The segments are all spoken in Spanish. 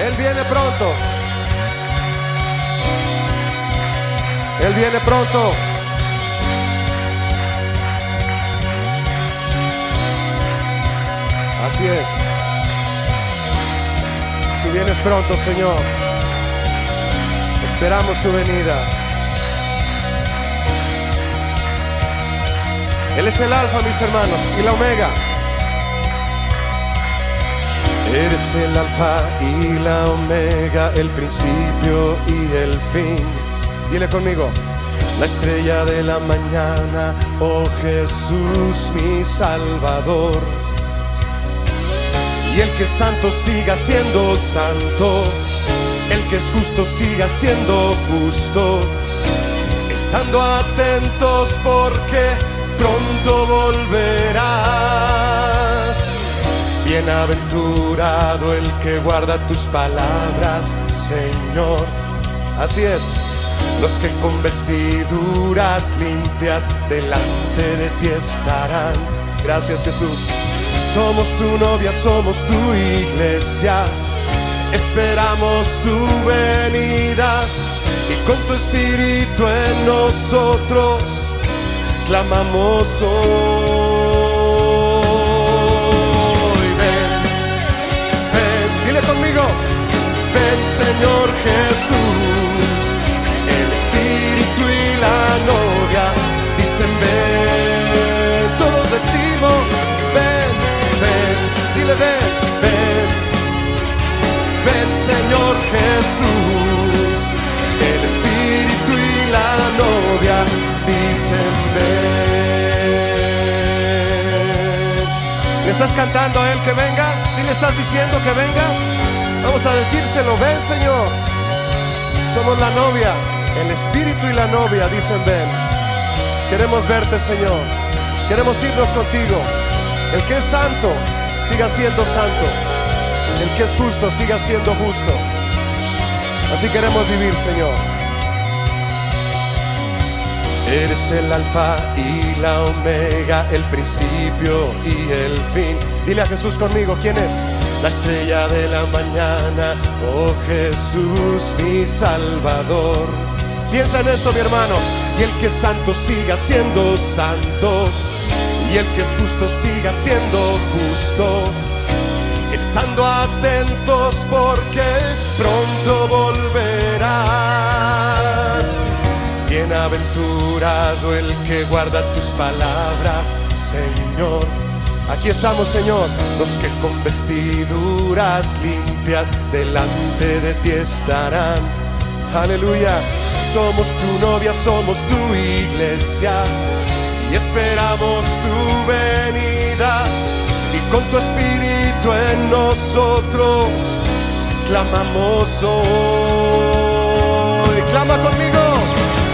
Él viene pronto. Él viene pronto. Así es. Tú vienes pronto, Señor. Esperamos tu venida. Él es el alfa, mis hermanos, y la omega. Eres el alfa y la omega, el principio y el fin. Dile conmigo. La estrella de la mañana, oh Jesús, mi Salvador. Y el que es santo siga siendo santo, el que es justo siga siendo justo, estando atentos porque pronto volverás. Bienaventurado el que guarda tus palabras, Señor. Así es, los que con vestiduras limpias delante de ti estarán. Gracias, Jesús. Somos tu novia, somos tu iglesia, esperamos tu venida y con tu espíritu en nosotros clamamos hoy. Ven, ven, dile conmigo. Ven, Señor Jesús. El espíritu y la novia dicen ven. Todos decimos ven, ven, dile ven, ven. Ven, Señor Jesús. El espíritu y la novia dicen ven. ¿Le estás cantando a Él que venga? ¿Sí le estás diciendo que venga? Vamos a decírselo, ven, Señor. Somos la novia, el espíritu y la novia dicen ven. Queremos verte, Señor. Queremos irnos contigo. El que es santo, siga siendo santo. El que es justo, siga siendo justo. Así queremos vivir, Señor. Eres el alfa y la omega, el principio y el fin. Dile a Jesús conmigo, ¿quién es? La estrella de la mañana, oh Jesús, mi Salvador. Piensa en esto, mi hermano. Y el que es santo siga siendo santo, y el que es justo siga siendo justo, estando atentos porque pronto volverás. Bienaventurado el que guarda tus palabras, Señor. Aquí estamos, Señor, los que con vestiduras limpias delante de ti estarán. Aleluya. Somos tu novia, somos tu iglesia y esperamos tu venida. Y con tu espíritu en nosotros clamamos hoy. Clama conmigo.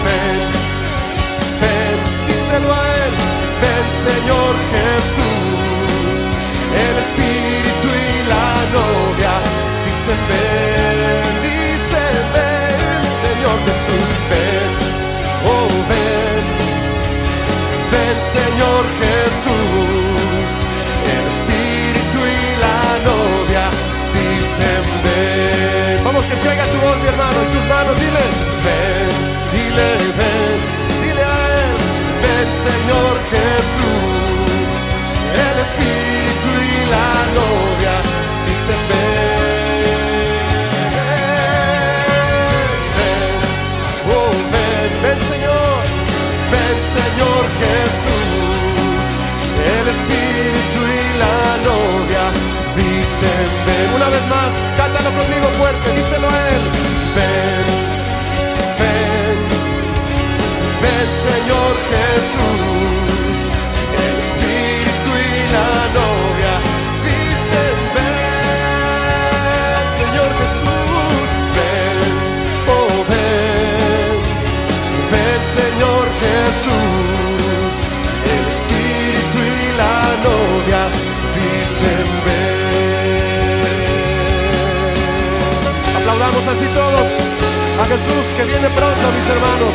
Ven, ven, díselo a Él. Ven, Señor Jesús. El espíritu y la novia dicen ven, Señor Jesús. Ven, oh ven, ven, Señor Jesús. El espíritu y la novia dicen ven. Vamos, que se oiga tu voz, mi hermano, y tus manos. Dile ven, dile ven, dile a Él. Ven, Señor Jesús. El espíritu y la novia dicen ven. Ven, Señor, ven, Señor Jesús. El espíritu y la novia dicen ven. Una vez más, cántalo conmigo fuerte, díselo a Él. Ven, ven, ven, Señor Jesús. El espíritu y la novia dicen ven, Señor Jesús. Ven, oh ven, ven, Señor Jesús. El espíritu y la novia dicen ven. Aplaudamos así todos a Jesús que viene pronto, mis hermanos.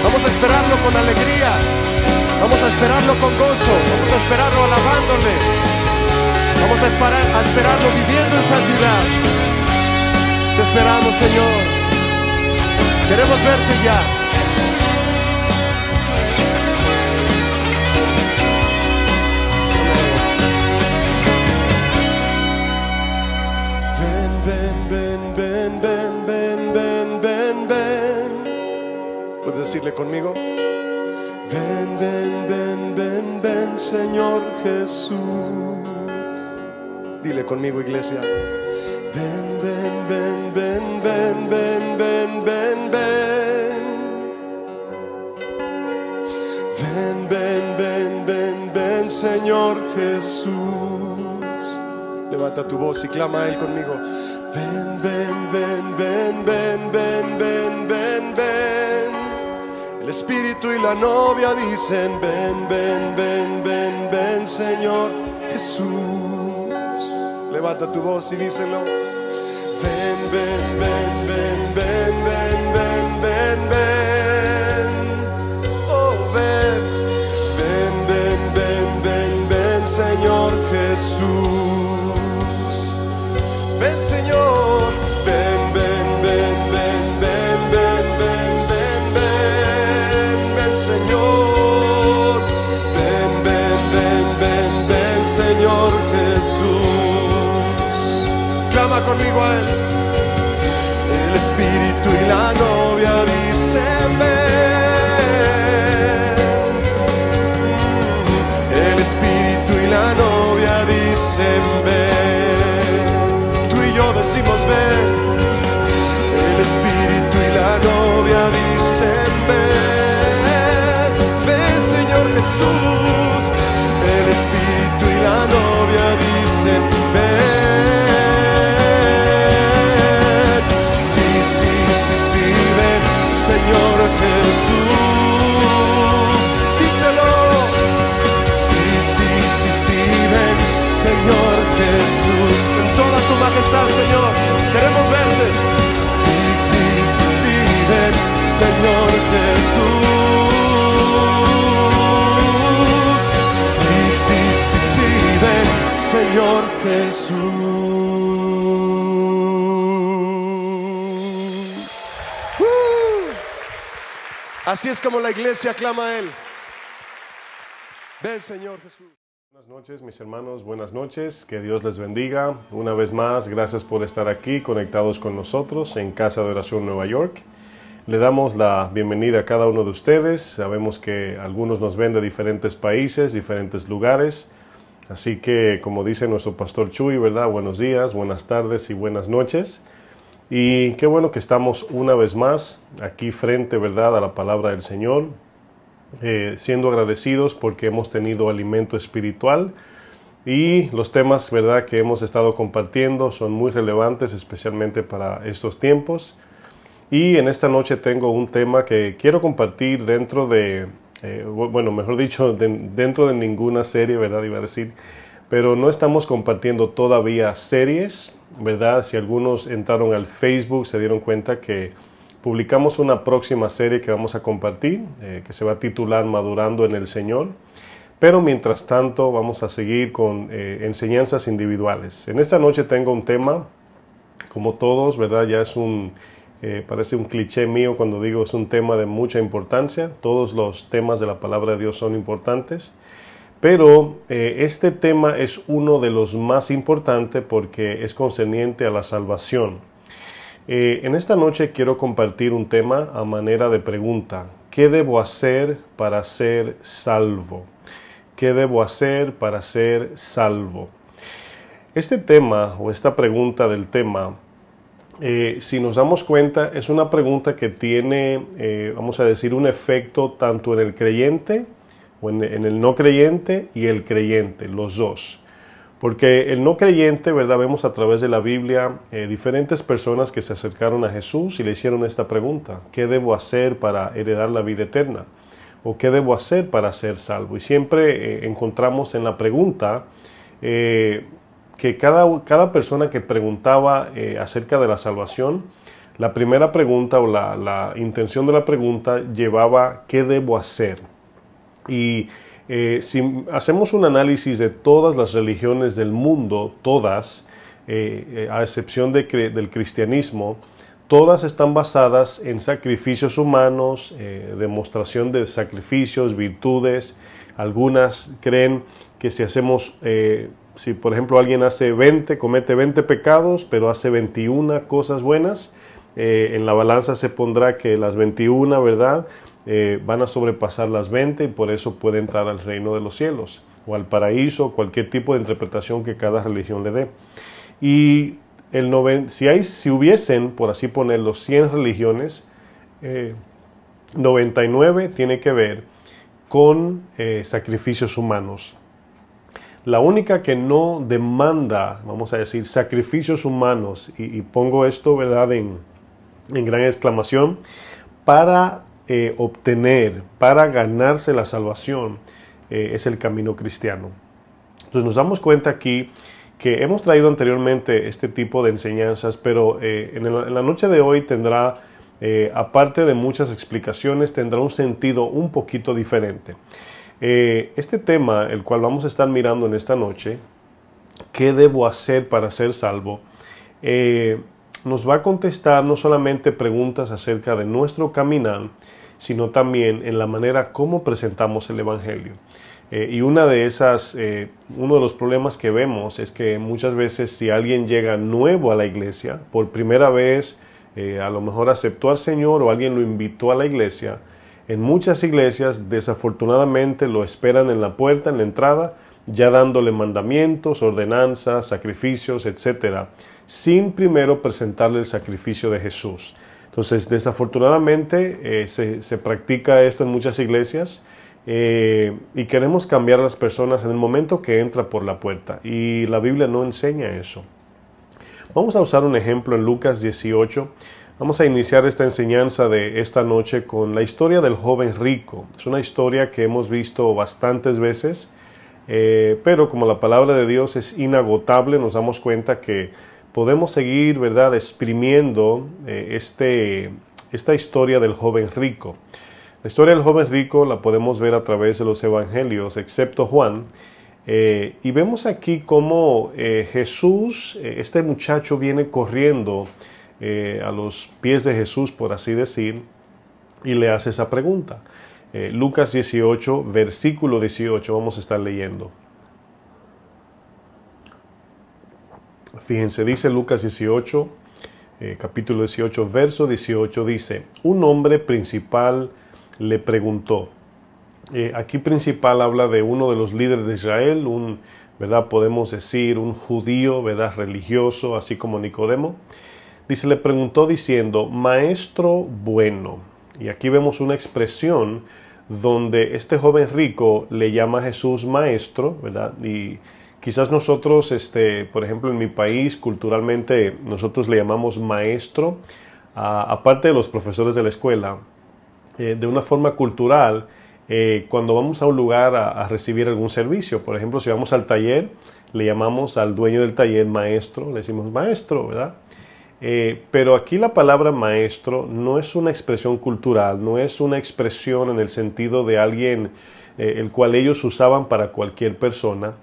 Vamos a esperarlo con alegría, vamos a esperarlo con gozo, vamos a esperarlo alabándole, vamos a esperarlo viviendo en santidad. Te esperamos, Señor. Queremos verte ya. ¿Puedes decirle conmigo? Ven, ven, ven, ven, ven, Señor Jesús. Dile conmigo, iglesia. Ven, ven, ven, ven, ven, ven, ven, ven, ven. Ven, ven, ven, ven, ven, Señor Jesús. Levanta tu voz y clama a Él conmigo. Ven, ven, ven, ven, ven, ven, ven, ven, ven. El Espíritu y la novia dicen, ven, ven, ven, ven, ven, Señor Jesús. Levanta tu voz y díselo. Ven, ven, ven, ven, ven, ven, ven, ven, ven. Oh, ven, ven, ven, ven, ven, ven, Señor Jesús. Ven, Señor, ven, ven, ven, ven, ven, ven, ven, ven, ven, ven, Señor. Ven, ven, ven, ven, ven, Señor Jesús. Clama conmigo a Él. El Espíritu y la novia dicen ven. El Espíritu y la novia dicen ven. Tú y yo decimos ven. El Espíritu y la novia dicen ven. Ven, Señor Jesús. El Espíritu y la novia dicen ven. Señor Jesús, díselo. Sí, sí, sí, sí, ven, Señor Jesús. En toda tu majestad, Señor, queremos verte. Sí, sí, sí, sí, ven, Señor Jesús. Sí, sí, sí, sí, ven, Señor Jesús. Así es como la iglesia clama a Él. Ven, Señor Jesús. Buenas noches, mis hermanos, buenas noches. Que Dios les bendiga. Una vez más, gracias por estar aquí conectados con nosotros en Casa de Oración Nueva York. Le damos la bienvenida a cada uno de ustedes. Sabemos que algunos nos ven de diferentes países, diferentes lugares. Así que, como dice nuestro pastor Chuy, ¿verdad? Buenos días, buenas tardes y buenas noches. Y qué bueno que estamos una vez más aquí frente, ¿verdad?, a la palabra del Señor, siendo agradecidos porque hemos tenido alimento espiritual y los temas, ¿verdad?, que hemos estado compartiendo son muy relevantes, especialmente para estos tiempos. Y en esta noche tengo un tema que quiero compartir dentro de, bueno, mejor dicho, dentro de ninguna serie, ¿verdad?, iba a decir, pero no estamos compartiendo todavía series, ¿verdad? Si algunos entraron al Facebook se dieron cuenta que publicamos una próxima serie que vamos a compartir, que se va a titular Madurando en el Señor. Pero mientras tanto vamos a seguir con enseñanzas individuales. En esta noche tengo un tema, como todos, ¿verdad? Ya es parece un cliché mío cuando digo es un tema de mucha importancia. Todos los temas de la palabra de Dios son importantes. Pero este tema es uno de los más importantes porque es concerniente a la salvación. En esta noche quiero compartir un tema a manera de pregunta. ¿Qué debo hacer para ser salvo? ¿Qué debo hacer para ser salvo? Este tema o esta pregunta del tema, si nos damos cuenta, es una pregunta que tiene, vamos a decir, un efecto tanto en el creyente o en el no creyente y el creyente, los dos. Porque el no creyente, ¿verdad? Vemos a través de la Biblia diferentes personas que se acercaron a Jesús y le hicieron esta pregunta. ¿Qué debo hacer para heredar la vida eterna? ¿O qué debo hacer para ser salvo? Y siempre encontramos en la pregunta que cada persona que preguntaba acerca de la salvación, la primera pregunta o la intención de la pregunta llevaba ¿qué debo hacer? Y si hacemos un análisis de todas las religiones del mundo, todas, a excepción del cristianismo, todas están basadas en sacrificios humanos, demostración de sacrificios, virtudes. Algunas creen que si hacemos, si por ejemplo alguien comete 20 pecados, pero hace 21 cosas buenas, en la balanza se pondrá que las 21, ¿verdad?, van a sobrepasar las 20 y por eso puede entrar al reino de los cielos o al paraíso, cualquier tipo de interpretación que cada religión le dé. Y si hubiesen, por así ponerlo, 100 religiones, 99 tiene que ver con sacrificios humanos. La única que no demanda, vamos a decir, sacrificios humanos, y pongo esto, ¿verdad?, en gran exclamación, para para ganarse la salvación, es el camino cristiano. Entonces nos damos cuenta aquí que hemos traído anteriormente este tipo de enseñanzas, pero en la noche de hoy tendrá, aparte de muchas explicaciones, tendrá un sentido un poquito diferente. Este tema, el cual vamos a estar mirando en esta noche, ¿qué debo hacer para ser salvo?, nos va a contestar no solamente preguntas acerca de nuestro caminar, sino también en la manera como presentamos el Evangelio. Y uno de los problemas que vemos es que muchas veces si alguien llega nuevo a la iglesia, por primera vez, a lo mejor aceptó al Señor o alguien lo invitó a la iglesia, en muchas iglesias desafortunadamente lo esperan en la puerta, en la entrada, ya dándole mandamientos, ordenanzas, sacrificios, etcétera, sin primero presentarle el sacrificio de Jesús. Entonces, desafortunadamente se practica esto en muchas iglesias y queremos cambiar a las personas en el momento que entra por la puerta. Y la Biblia no enseña eso. Vamos a usar un ejemplo en Lucas 18. Vamos a iniciar esta enseñanza de esta noche con la historia del joven rico. Es una historia que hemos visto bastantes veces, pero como la palabra de Dios es inagotable, nos damos cuenta que podemos seguir, ¿verdad?, exprimiendo esta historia del joven rico. La historia del joven rico la podemos ver a través de los evangelios, excepto Juan, y vemos aquí cómo Jesús, este muchacho viene corriendo a los pies de Jesús, por así decir, y le hace esa pregunta. Lucas 18, versículo 18, vamos a estar leyendo. Fíjense, dice Lucas 18, capítulo 18, verso 18, dice: un hombre principal le preguntó. Aquí principal habla de uno de los líderes de Israel, ¿verdad?, podemos decir un judío, ¿verdad?, religioso, así como Nicodemo. Dice, le preguntó diciendo: maestro bueno. Y aquí vemos una expresión donde este joven rico le llama a Jesús maestro, ¿verdad? Y quizás nosotros, por ejemplo, en mi país, culturalmente, nosotros le llamamos maestro, aparte de los profesores de la escuela, de una forma cultural, cuando vamos a un lugar a recibir algún servicio. Por ejemplo, si vamos al taller, le llamamos al dueño del taller maestro, le decimos maestro, ¿verdad? Pero aquí la palabra maestro no es una expresión cultural, no es una expresión en el sentido de alguien el cual ellos usaban para cualquier persona.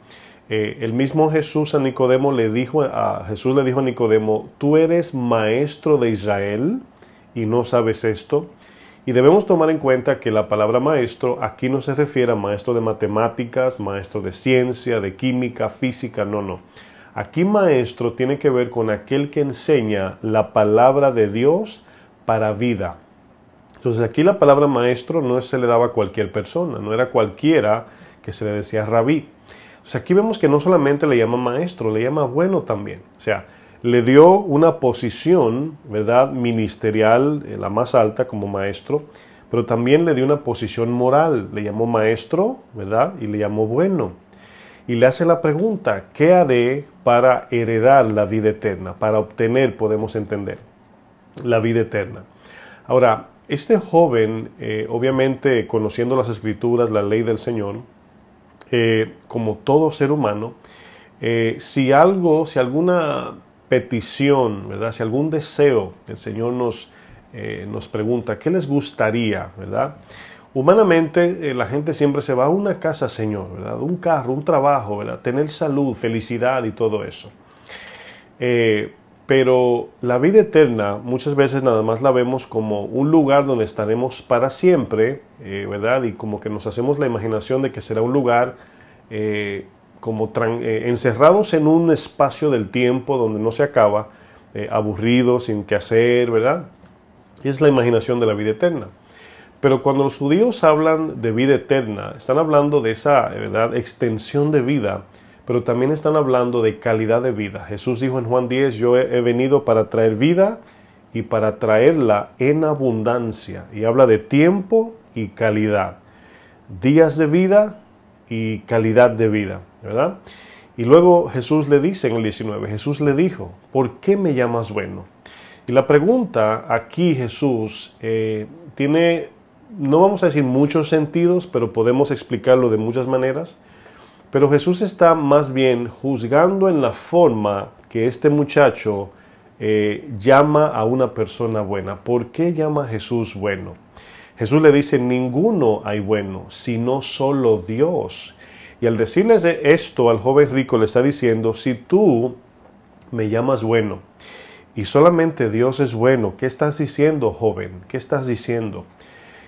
El mismo Jesús le dijo a Nicodemo: tú eres maestro de Israel y no sabes esto. Y debemos tomar en cuenta que la palabra maestro aquí no se refiere a maestro de matemáticas, maestro de ciencia, de química, física, no. Aquí maestro tiene que ver con aquel que enseña la palabra de Dios para vida. Entonces aquí la palabra maestro no se le daba a cualquier persona, no era cualquiera que se le decía rabí. Entonces aquí vemos que no solamente le llama maestro, le llama bueno también. O sea, le dio una posición, ¿verdad?, ministerial, la más alta como maestro, pero también le dio una posición moral. Le llamó maestro, ¿verdad?, y le llamó bueno. Y le hace la pregunta: ¿qué haré para heredar la vida eterna? Para obtener, podemos entender, la vida eterna. Ahora, este joven, obviamente conociendo las Escrituras, la ley del Señor, como todo ser humano, si alguna petición, ¿verdad?, si algún deseo, el Señor nos pregunta, ¿qué les gustaría?, ¿verdad? Humanamente, la gente siempre se va a una casa, Señor, ¿verdad?, un carro, un trabajo, ¿verdad?, tener salud, felicidad y todo eso. Pero la vida eterna muchas veces nada más la vemos como un lugar donde estaremos para siempre, ¿verdad? Y como que nos hacemos la imaginación de que será un lugar encerrados en un espacio del tiempo donde no se acaba, aburridos, sin qué hacer, ¿verdad? Y es la imaginación de la vida eterna. Pero cuando los judíos hablan de vida eterna, están hablando de esa, ¿verdad?, extensión de vida, pero también están hablando de calidad de vida. Jesús dijo en Juan 10, yo he venido para traer vida y para traerla en abundancia. Y habla de tiempo y calidad. Días de vida y calidad de vida, ¿verdad? Y luego Jesús le dice en el 19, Jesús le dijo, ¿por qué me llamas bueno? Y la pregunta aquí Jesús tiene, no vamos a decir muchos sentidos, pero podemos explicarlo de muchas maneras. Pero Jesús está más bien juzgando en la forma que este muchacho llama a una persona buena. ¿Por qué llama a Jesús bueno? Jesús le dice, ninguno hay bueno, sino solo Dios. Y al decirles esto al joven rico le está diciendo, si tú me llamas bueno y solamente Dios es bueno, ¿qué estás diciendo, joven? ¿Qué estás diciendo?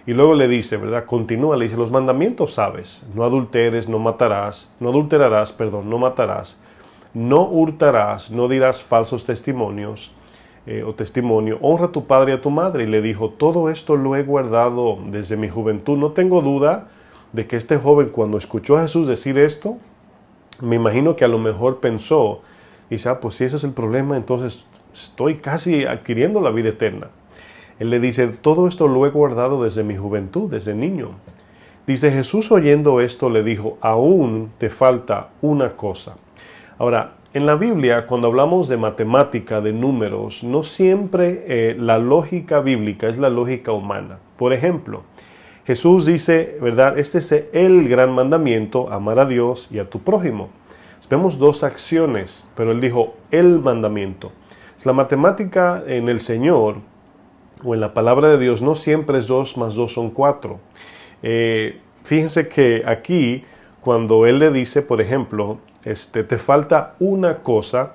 Y luego le dice, ¿verdad? Continúa, le dice, los mandamientos sabes, no adulteres, no matarás, no adulterarás, perdón, no matarás, no hurtarás, no dirás falsos testimonios o testimonio, honra a tu padre y a tu madre. Y le dijo, todo esto lo he guardado desde mi juventud. No tengo duda de que este joven cuando escuchó a Jesús decir esto, me imagino que a lo mejor pensó, dice, pues si ese es el problema, entonces estoy casi adquiriendo la vida eterna. Él le dice, todo esto lo he guardado desde mi juventud, desde niño. Dice, Jesús oyendo esto le dijo, aún te falta una cosa. Ahora, en la Biblia, cuando hablamos de matemática, de números, no siempre la lógica bíblica es la lógica humana. Por ejemplo, Jesús dice, ¿verdad? Este es el gran mandamiento, amar a Dios y a tu prójimo. Vemos dos acciones, pero él dijo, el mandamiento. La matemática en el Señor o en la palabra de Dios no siempre es 2 más 2 son 4. Fíjense que aquí cuando Él le dice, por ejemplo, te falta una cosa,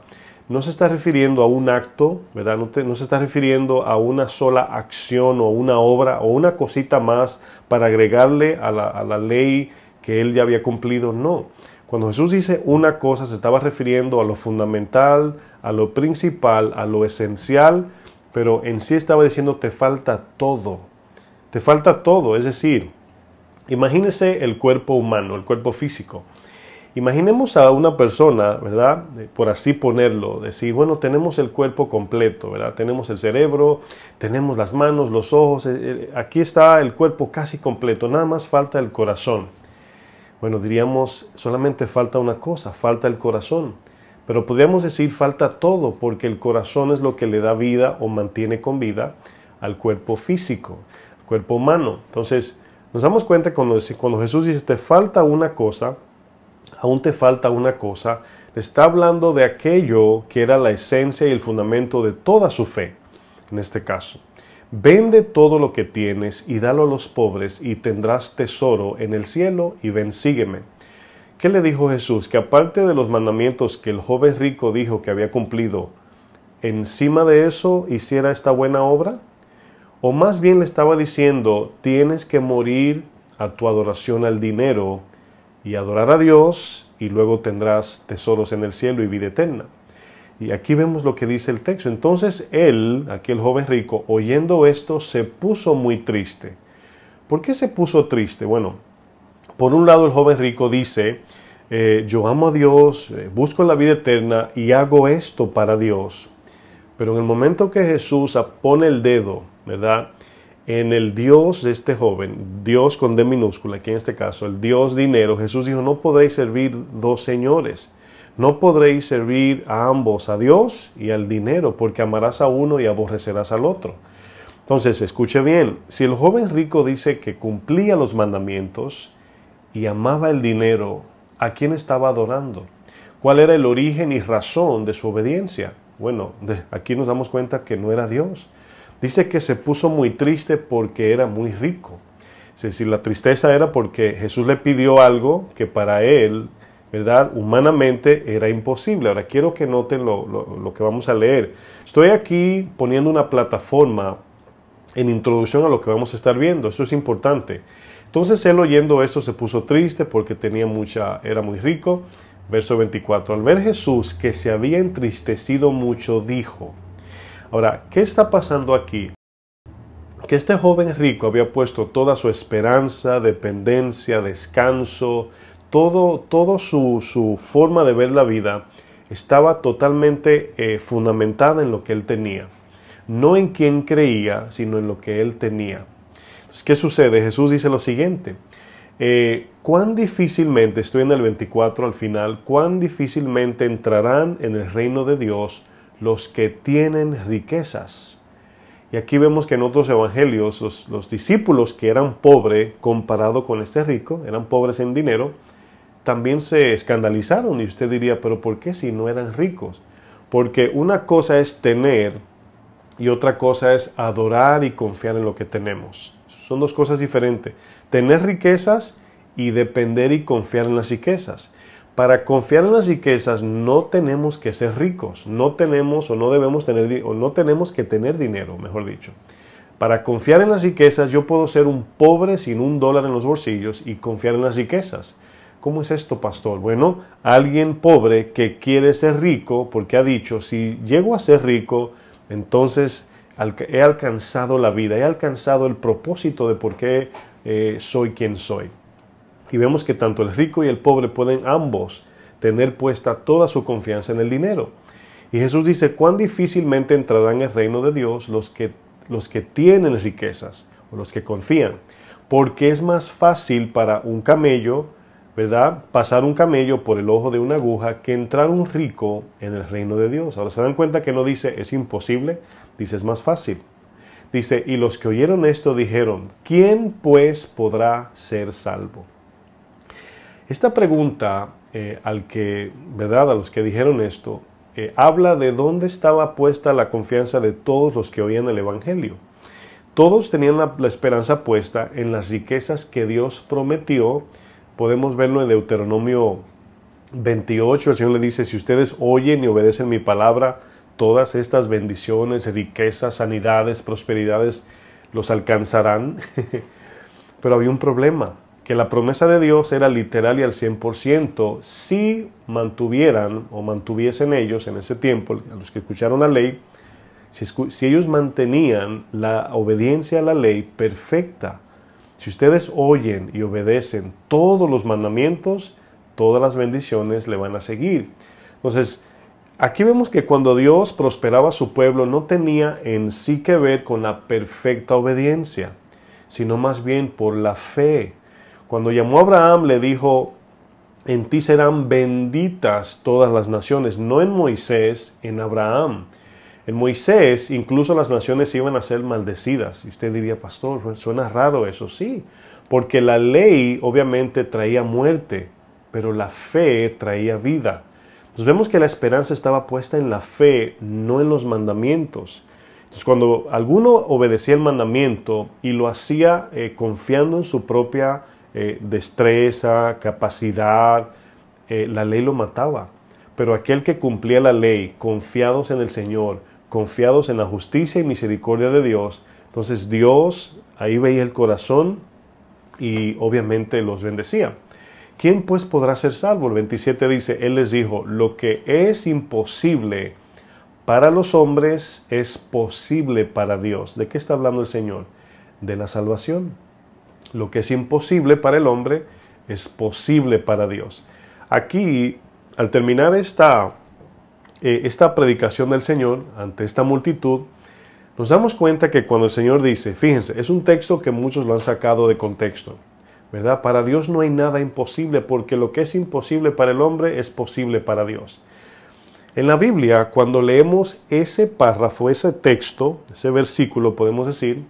no se está refiriendo a un acto, ¿verdad? No se está refiriendo a una sola acción o una obra o una cosita más para agregarle a la ley que Él ya había cumplido, no. Cuando Jesús dice una cosa se estaba refiriendo a lo fundamental, a lo principal, a lo esencial, pero en sí estaba diciendo te falta todo, es decir, imagínese el cuerpo humano, el cuerpo físico. Imaginemos a una persona, ¿verdad? Por así ponerlo, decir, bueno, tenemos el cuerpo completo, ¿verdad? Tenemos el cerebro, tenemos las manos, los ojos, aquí está el cuerpo casi completo, nada más falta el corazón. Bueno, diríamos, solamente falta una cosa, falta el corazón. Pero podríamos decir falta todo, porque el corazón es lo que le da vida o mantiene con vida al cuerpo físico, al cuerpo humano. Entonces, nos damos cuenta cuando Jesús dice, te falta una cosa, aún te falta una cosa, le está hablando de aquello que era la esencia y el fundamento de toda su fe, en este caso. Vende todo lo que tienes y dalo a los pobres y tendrás tesoro en el cielo y ven, sígueme. ¿Qué le dijo Jesús? Que aparte de los mandamientos que el joven rico dijo que había cumplido, encima de eso hiciera esta buena obra. O más bien le estaba diciendo, tienes que morir a tu adoración al dinero y adorar a Dios y luego tendrás tesoros en el cielo y vida eterna. Y aquí vemos lo que dice el texto. Entonces él, aquel joven rico, oyendo esto, se puso muy triste. ¿Por qué se puso triste? Bueno, por un lado el joven rico dice, yo amo a Dios, busco la vida eterna y hago esto para Dios. Pero en el momento que Jesús pone el dedo, ¿verdad?, en el Dios de este joven, Dios con D minúscula, aquí en este caso, el Dios dinero, Jesús dijo, no podréis servir dos señores. No podréis servir a ambos, a Dios y al dinero, porque amarás a uno y aborrecerás al otro. Entonces, escuche bien, si el joven rico dice que cumplía los mandamientos y amaba el dinero, ¿a quién estaba adorando? ¿Cuál era el origen y razón de su obediencia? Bueno, aquí nos damos cuenta que no era Dios. Dice que se puso muy triste porque era muy rico. Es decir, la tristeza era porque Jesús le pidió algo que para él ¿verdad? Humanamente era imposible. Ahora quiero que noten lo que vamos a leer. Estoy aquí poniendo una plataforma en introducción a lo que vamos a estar viendo. Eso es importante. Entonces él, oyendo esto, se puso triste porque era muy rico. Verso 24. Al ver Jesús que se había entristecido mucho, dijo. Ahora, ¿qué está pasando aquí? Que este joven rico había puesto toda su esperanza, dependencia, descanso, todo su forma de ver la vida estaba totalmente fundamentada en lo que él tenía. No en quién creía, sino en lo que él tenía. Entonces, ¿qué sucede? Jesús dice lo siguiente. Cuán difícilmente, estoy en el 24 al final, cuán difícilmente entrarán en el reino de Dios los que tienen riquezas. Y aquí vemos que en otros evangelios los discípulos que eran pobres comparado con este rico, eran pobres en dinero, también se escandalizaron. Y usted diría, pero ¿por qué si no eran ricos? Porque una cosa es tener y otra cosa es adorar y confiar en lo que tenemos. Son dos cosas diferentes. Tener riquezas y depender y confiar en las riquezas. Para confiar en las riquezas no tenemos que ser ricos, no tenemos que tener dinero, mejor dicho. Para confiar en las riquezas yo puedo ser un pobre sin $1 en los bolsillos y confiar en las riquezas. ¿Cómo es esto, pastor? Bueno, alguien pobre que quiere ser rico porque ha dicho, si llego a ser rico, entonces he alcanzado la vida, he alcanzado el propósito de por qué soy quien soy. Y vemos que tanto el rico y el pobre pueden ambos tener puesta toda su confianza en el dinero. Y Jesús dice, cuán difícilmente entrarán en el reino de Dios los que tienen riquezas o los que confían. Porque es más fácil para un camello, ¿verdad?, pasar un camello por el ojo de una aguja que entrar un rico en el reino de Dios. Ahora se dan cuenta que no dice es imposible, dice es más fácil. Dice, y los que oyeron esto dijeron, ¿quién pues podrá ser salvo? Esta pregunta a los que dijeron esto, habla de dónde estaba puesta la confianza de todos los que oían el Evangelio. Todos tenían la esperanza puesta en las riquezas que Dios prometió. Podemos verlo en Deuteronomio 28, el Señor le dice, si ustedes oyen y obedecen mi palabra, todas estas bendiciones, riquezas, sanidades, prosperidades los alcanzarán. Pero había un problema, que la promesa de Dios era literal y al 100% si mantuviesen ellos en ese tiempo, a los que escucharon la ley, si ellos mantenían la obediencia a la ley perfecta. Si ustedes oyen y obedecen todos los mandamientos, todas las bendiciones le van a seguir. Entonces, aquí vemos que cuando Dios prosperaba a su pueblo, no tenía en sí que ver con la perfecta obediencia, sino más bien por la fe. Cuando llamó a Abraham, le dijo, en ti serán benditas todas las naciones, no en Moisés, en Abraham. En Moisés, incluso las naciones iban a ser maldecidas. Y usted diría, pastor, suena raro eso. Sí, porque la ley obviamente traía muerte, pero la fe traía vida. Entonces vemos que la esperanza estaba puesta en la fe, no en los mandamientos. Entonces cuando alguno obedecía el mandamiento y lo hacía confiando en su propia destreza, capacidad, la ley lo mataba. Pero aquel que cumplía la ley, confiados en el Señor, confiados en la justicia y misericordia de Dios, entonces Dios ahí veía el corazón y obviamente los bendecía. ¿Quién pues podrá ser salvo? El 27 dice, Él les dijo, lo que es imposible para los hombres es posible para Dios. ¿De qué está hablando el Señor? De la salvación. Lo que es imposible para el hombre es posible para Dios. Aquí, al terminar esta predicación del Señor ante esta multitud, nos damos cuenta que cuando el Señor dice, fíjense, es un texto que muchos lo han sacado de contexto, ¿verdad? Para Dios no hay nada imposible, porque lo que es imposible para el hombre es posible para Dios. En la Biblia, cuando leemos ese párrafo, ese texto, ese versículo, podemos decir,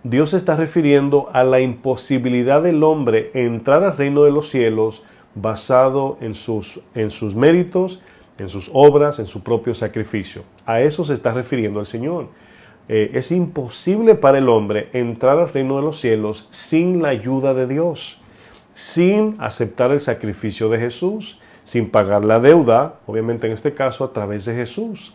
Dios se está refiriendo a la imposibilidad del hombre entrar al reino de los cielos basado en sus méritos, en sus obras, en su propio sacrificio. A eso se está refiriendo el Señor. Es imposible para el hombre entrar al reino de los cielos sin la ayuda de Dios. sin aceptar el sacrificio de Jesús, sin pagar la deuda, obviamente en este caso a través de Jesús.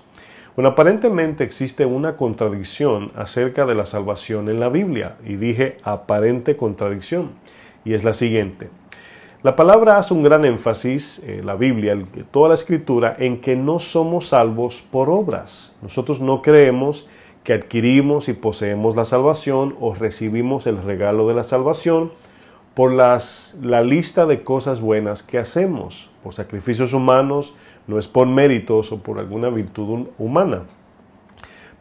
Bueno, aparentemente existe una contradicción acerca de la salvación en la Biblia, y dije aparente contradicción, y es la siguiente. La palabra hace un gran énfasis, la Biblia, toda la Escritura, en que no somos salvos por obras. Nosotros no creemos que adquirimos y poseemos la salvación o recibimos el regalo de la salvación por la lista de cosas buenas que hacemos, por sacrificios humanos, no es por méritos o por alguna virtud humana.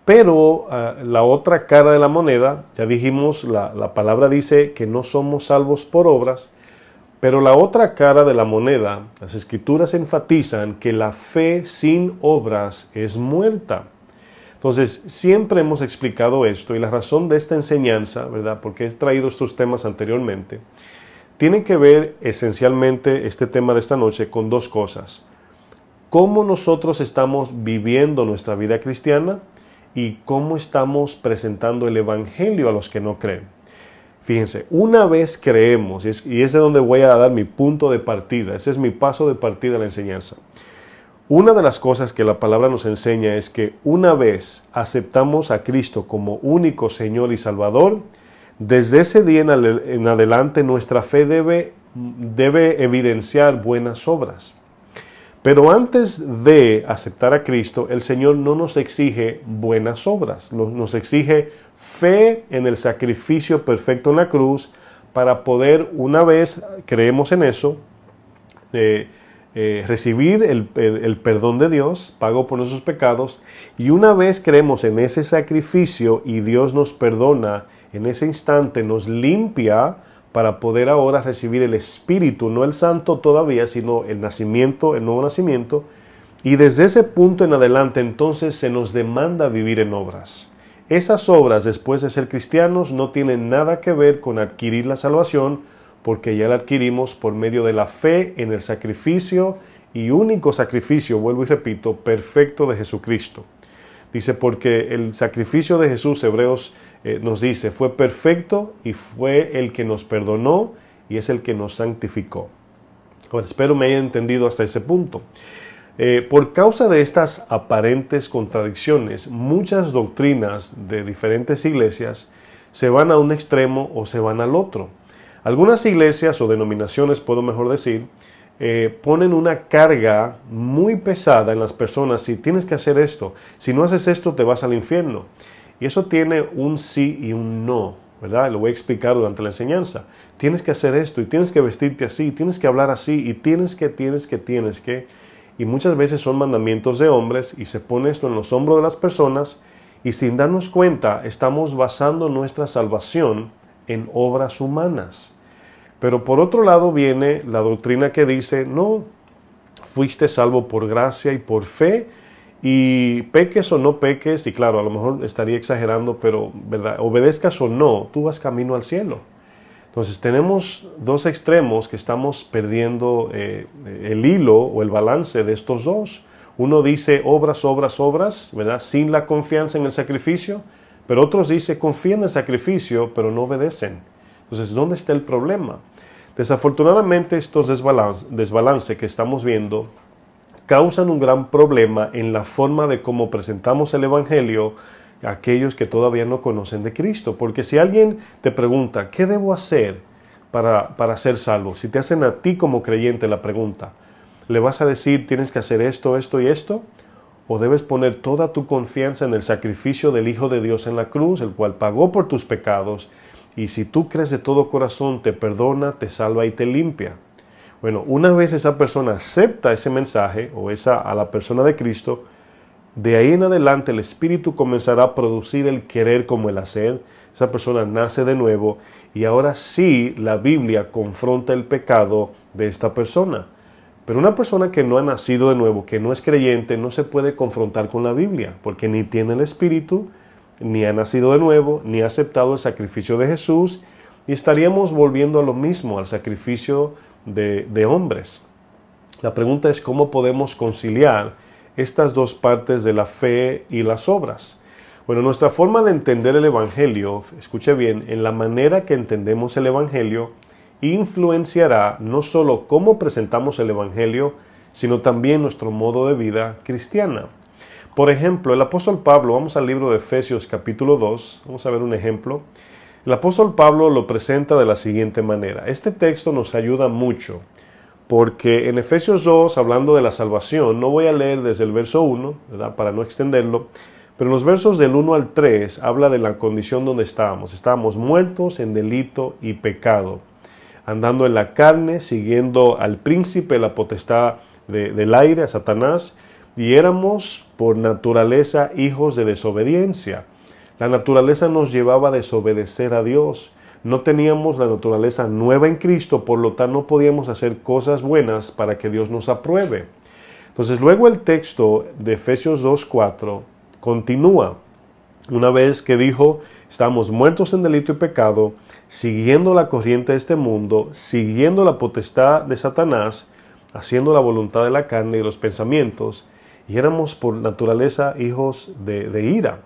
Pero la otra cara de la moneda, ya dijimos, la palabra dice que no somos salvos por obras, pero la otra cara de la moneda, las Escrituras enfatizan que la fe sin obras es muerta. Entonces, siempre hemos explicado esto, y la razón de esta enseñanza, ¿verdad?, porque he traído estos temas anteriormente, tiene que ver esencialmente este tema de esta noche con dos cosas. Cómo nosotros estamos viviendo nuestra vida cristiana y cómo estamos presentando el Evangelio a los que no creen. Fíjense, una vez creemos, y es de donde voy a dar mi punto de partida, ese es mi paso de partida de la enseñanza. Una de las cosas que la palabra nos enseña es que una vez aceptamos a Cristo como único Señor y Salvador, desde ese día en adelante nuestra fe debe evidenciar buenas obras. Pero antes de aceptar a Cristo, el Señor no nos exige buenas obras, nos exige fe en el sacrificio perfecto en la cruz para poder, una vez creemos en eso, recibir el perdón de Dios, pago por nuestros pecados, y una vez creemos en ese sacrificio y Dios nos perdona, en ese instante nos limpia para poder ahora recibir el Espíritu, no el Santo todavía, sino el nacimiento, el nuevo nacimiento, y desde ese punto en adelante entonces se nos demanda vivir en obras. Esas obras, después de ser cristianos, no tienen nada que ver con adquirir la salvación, porque ya la adquirimos por medio de la fe en el sacrificio y único sacrificio, vuelvo y repito, perfecto de Jesucristo. Dice, porque el sacrificio de Jesús, Hebreos nos dice, fue perfecto y fue el que nos perdonó y es el que nos santificó. Bueno, espero me haya entendido hasta ese punto. Por causa de estas aparentes contradicciones, muchas doctrinas de diferentes iglesias se van a un extremo o se van al otro. Algunas iglesias o denominaciones, puedo mejor decir, ponen una carga muy pesada en las personas. Si tienes que hacer esto, si no haces esto te vas al infierno. Y eso tiene un sí y un no, ¿verdad? Lo voy a explicar durante la enseñanza. Tienes que hacer esto y tienes que vestirte así, tienes que hablar así y tienes que. Y muchas veces son mandamientos de hombres y se pone esto en los hombros de las personas y sin darnos cuenta estamos basando nuestra salvación en obras humanas. Pero por otro lado viene la doctrina que dice, no, fuiste salvo por gracia y por fe, y peques o no peques, y claro, a lo mejor estaría exagerando, pero ¿verdad?, obedezcas o no, tú vas camino al cielo. Entonces tenemos dos extremos que estamos perdiendo el hilo o el balance de estos dos. Uno dice obras, ¿verdad?, sin la confianza en el sacrificio, pero otros dice confía en el sacrificio, pero no obedecen. Entonces, ¿dónde está el problema? Desafortunadamente, estos desbalances que estamos viendo causan un gran problema en la forma de cómo presentamos el Evangelio a aquellos que todavía no conocen de Cristo. Porque si alguien te pregunta, ¿qué debo hacer para ser salvo? Si te hacen a ti como creyente la pregunta, ¿le vas a decir tienes que hacer esto, esto y esto? ¿O debes poner toda tu confianza en el sacrificio del Hijo de Dios en la cruz, el cual pagó por tus pecados? Y si tú crees de todo corazón, te perdona, te salva y te limpia. Bueno, una vez esa persona acepta ese mensaje o a la persona de Cristo, de ahí en adelante el Espíritu comenzará a producir el querer como el hacer. Esa persona nace de nuevo y ahora sí la Biblia confronta el pecado de esta persona. Pero una persona que no ha nacido de nuevo, que no es creyente, no se puede confrontar con la Biblia porque ni tiene el Espíritu, ni ha nacido de nuevo, ni ha aceptado el sacrificio de Jesús, y estaríamos volviendo a lo mismo, al sacrificio de hombres. La pregunta es cómo podemos conciliar estas dos partes de la fe y las obras. Bueno, nuestra forma de entender el Evangelio, escuche bien, en la manera que entendemos el Evangelio, influenciará no solo cómo presentamos el Evangelio, sino también nuestro modo de vida cristiana. Por ejemplo, el apóstol Pablo, vamos al libro de Efesios capítulo 2, vamos a ver un ejemplo. El apóstol Pablo lo presenta de la siguiente manera. Este texto nos ayuda mucho, porque en Efesios 2, hablando de la salvación, no voy a leer desde el verso 1, ¿verdad?, para no extenderlo, pero en los versos del 1 al 3 habla de la condición donde estábamos. Estábamos muertos en delito y pecado, andando en la carne, siguiendo al príncipe, la potestad del aire, a Satanás, y éramos por naturaleza hijos de desobediencia. La naturaleza nos llevaba a desobedecer a Dios. No teníamos la naturaleza nueva en Cristo, por lo tanto no podíamos hacer cosas buenas para que Dios nos apruebe. Entonces luego el texto de Efesios 2:4 continúa. Una vez que dijo, estamos muertos en delito y pecado, siguiendo la corriente de este mundo, siguiendo la potestad de Satanás, haciendo la voluntad de la carne y los pensamientos, y éramos por naturaleza hijos de ira.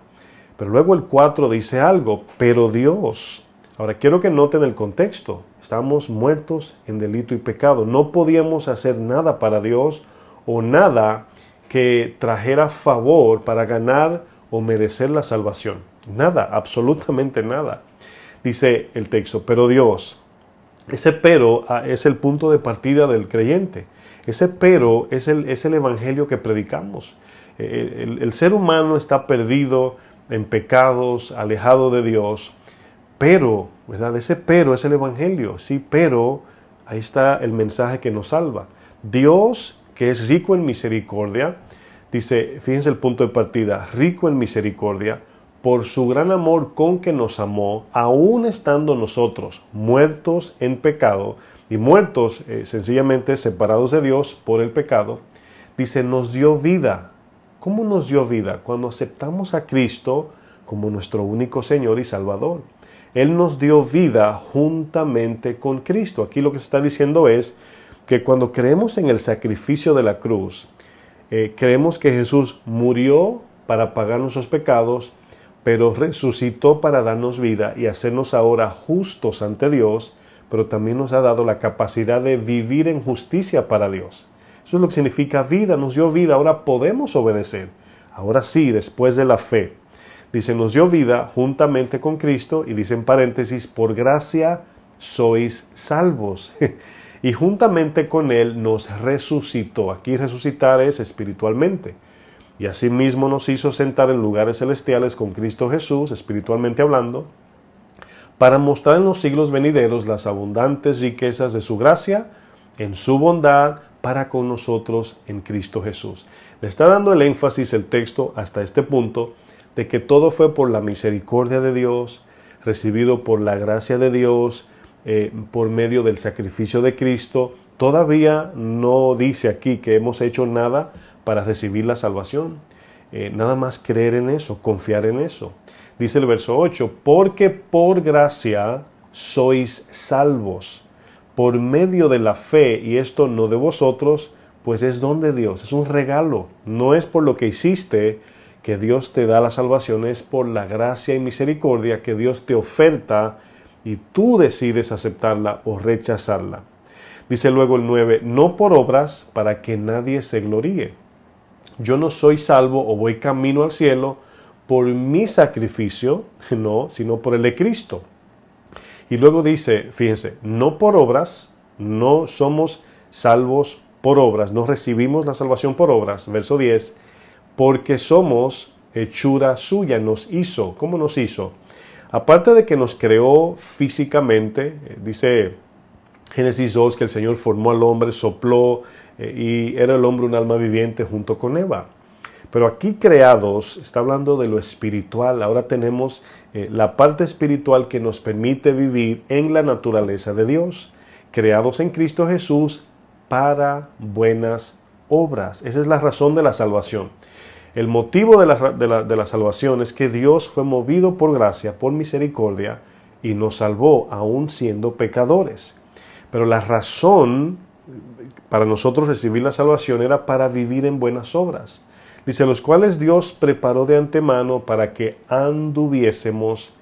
Pero luego el 4 dice algo, pero Dios. Ahora quiero que noten el contexto. Estábamos muertos en delito y pecado. No podíamos hacer nada para Dios o nada que trajera favor para ganar o merecer la salvación. Nada, absolutamente nada. Dice el texto, pero Dios. Ese pero es el punto de partida del creyente. Ese pero es el evangelio que predicamos. El ser humano está perdido en pecados, alejado de Dios, pero, ¿verdad? Ese pero es el evangelio, sí, pero ahí está el mensaje que nos salva. Dios, que es rico en misericordia, dice, fíjense el punto de partida, rico en misericordia, por su gran amor con que nos amó, aún estando nosotros muertos en pecado, y muertos sencillamente separados de Dios por el pecado, dice, nos dio vida. ¿Cómo nos dio vida? Cuando aceptamos a Cristo como nuestro único Señor y Salvador. Él nos dio vida juntamente con Cristo. Aquí lo que se está diciendo es que cuando creemos en el sacrificio de la cruz, creemos que Jesús murió para pagar nuestros pecados, pero resucitó para darnos vida y hacernos ahora justos ante Dios, pero también nos ha dado la capacidad de vivir en justicia para Dios. Eso es lo que significa vida, nos dio vida, ahora podemos obedecer. Ahora sí, después de la fe. Dice, nos dio vida juntamente con Cristo, y dice en paréntesis, por gracia sois salvos. Y juntamente con Él nos resucitó. Aquí resucitar es espiritualmente. Y asimismo nos hizo sentar en lugares celestiales con Cristo Jesús, espiritualmente hablando, para mostrar en los siglos venideros las abundantes riquezas de su gracia, en su bondad, para con nosotros en Cristo Jesús. Le está dando el énfasis el texto hasta este punto, de que todo fue por la misericordia de Dios, recibido por la gracia de Dios, por medio del sacrificio de Cristo. Todavía no dice aquí que hemos hecho nada para recibir la salvación. Nada más creer en eso, confiar en eso. Dice el verso 8, porque por gracia sois salvos, por medio de la fe, y esto no de vosotros, pues es don de Dios, es un regalo. No es por lo que hiciste que Dios te da la salvación, es por la gracia y misericordia que Dios te oferta y tú decides aceptarla o rechazarla. Dice luego el 9, no por obras para que nadie se gloríe. Yo no soy salvo o voy camino al cielo por mi sacrificio, no, sino por el de Cristo. Y luego dice, fíjense, no por obras, no somos salvos por obras, no recibimos la salvación por obras, verso 10, porque somos hechura suya, nos hizo. ¿Cómo nos hizo? Aparte de que nos creó físicamente, dice Génesis 2 que el Señor formó al hombre, sopló y era el hombre un alma viviente junto con Eva. Pero aquí creados, está hablando de lo espiritual. Ahora tenemos la parte espiritual que nos permite vivir en la naturaleza de Dios, creados en Cristo Jesús para buenas obras. Esa es la razón de la salvación. El motivo de la salvación es que Dios fue movido por gracia, por misericordia, y nos salvó aún siendo pecadores. Pero la razón para nosotros recibir la salvación era para vivir en buenas obras. Dice, los cuales Dios preparó de antemano para que anduviésemos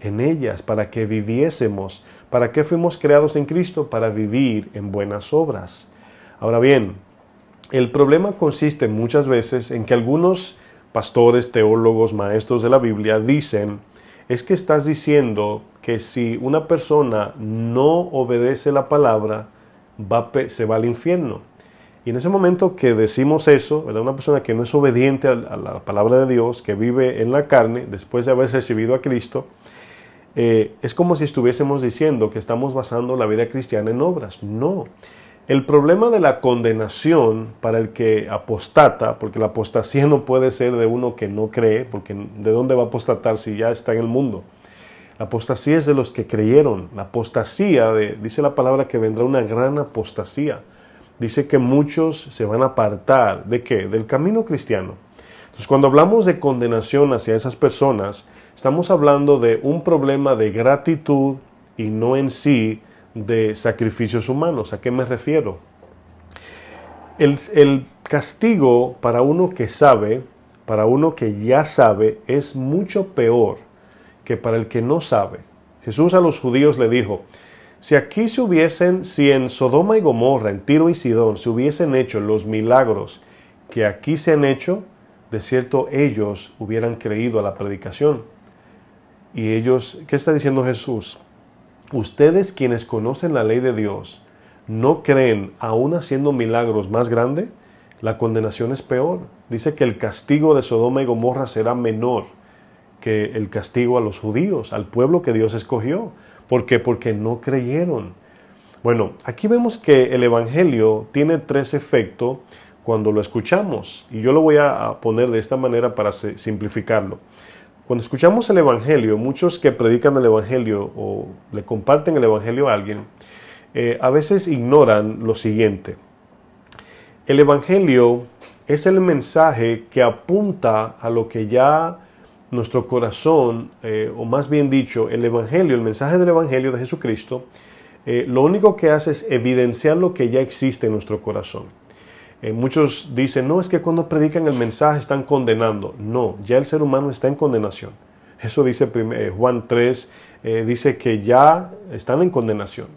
en ellas, para que viviésemos. ¿Para qué fuimos creados en Cristo? Para vivir en buenas obras. Ahora bien, el problema consiste muchas veces en que algunos pastores, teólogos, maestros de la Biblia dicen, es que estás diciendo que si una persona no obedece la palabra, se va al infierno. Y en ese momento que decimos eso, ¿verdad? Una persona que no es obediente a la palabra de Dios, que vive en la carne, después de haber recibido a Cristo, es como si estuviésemos diciendo que estamos basando la vida cristiana en obras. No. El problema de la condenación para el que apostata, porque la apostasía no puede ser de uno que no cree, porque ¿de dónde va a apostatar si ya está en el mundo? La apostasía es de los que creyeron. La apostasía, dice la palabra que vendrá una gran apostasía. Dice que muchos se van a apartar. ¿De qué? Del camino cristiano. Entonces, cuando hablamos de condenación hacia esas personas, estamos hablando de un problema de gratitud y no en sí de sacrificios humanos. ¿A qué me refiero? El castigo para uno que sabe, para uno que ya sabe, es mucho peor que para el que no sabe. Jesús a los judíos le dijo, si en Sodoma y Gomorra, en Tiro y Sidón, se hubiesen hecho los milagros que aquí se han hecho, de cierto ellos hubieran creído a la predicación. Y ellos, ¿qué está diciendo Jesús? Ustedes quienes conocen la ley de Dios, ¿no creen aún haciendo milagros más grandes? La condenación es peor. Dice que el castigo de Sodoma y Gomorra será menor que el castigo a los judíos, al pueblo que Dios escogió. ¿Por qué? Porque no creyeron. Bueno, aquí vemos que el Evangelio tiene 3 efectos cuando lo escuchamos. Y yo lo voy a poner de esta manera para simplificarlo. Cuando escuchamos el Evangelio, muchos que predican el Evangelio o le comparten el Evangelio a alguien, a veces ignoran lo siguiente. El Evangelio es el mensaje que apunta a lo que ya nuestro corazón, o más bien dicho, el Evangelio, el mensaje del Evangelio de Jesucristo, lo único que hace es evidenciar lo que ya existe en nuestro corazón. Muchos dicen, no, es que cuando predican el mensaje están condenando. No, ya el ser humano está en condenación. Eso dice Juan 3, dice que ya están en condenación.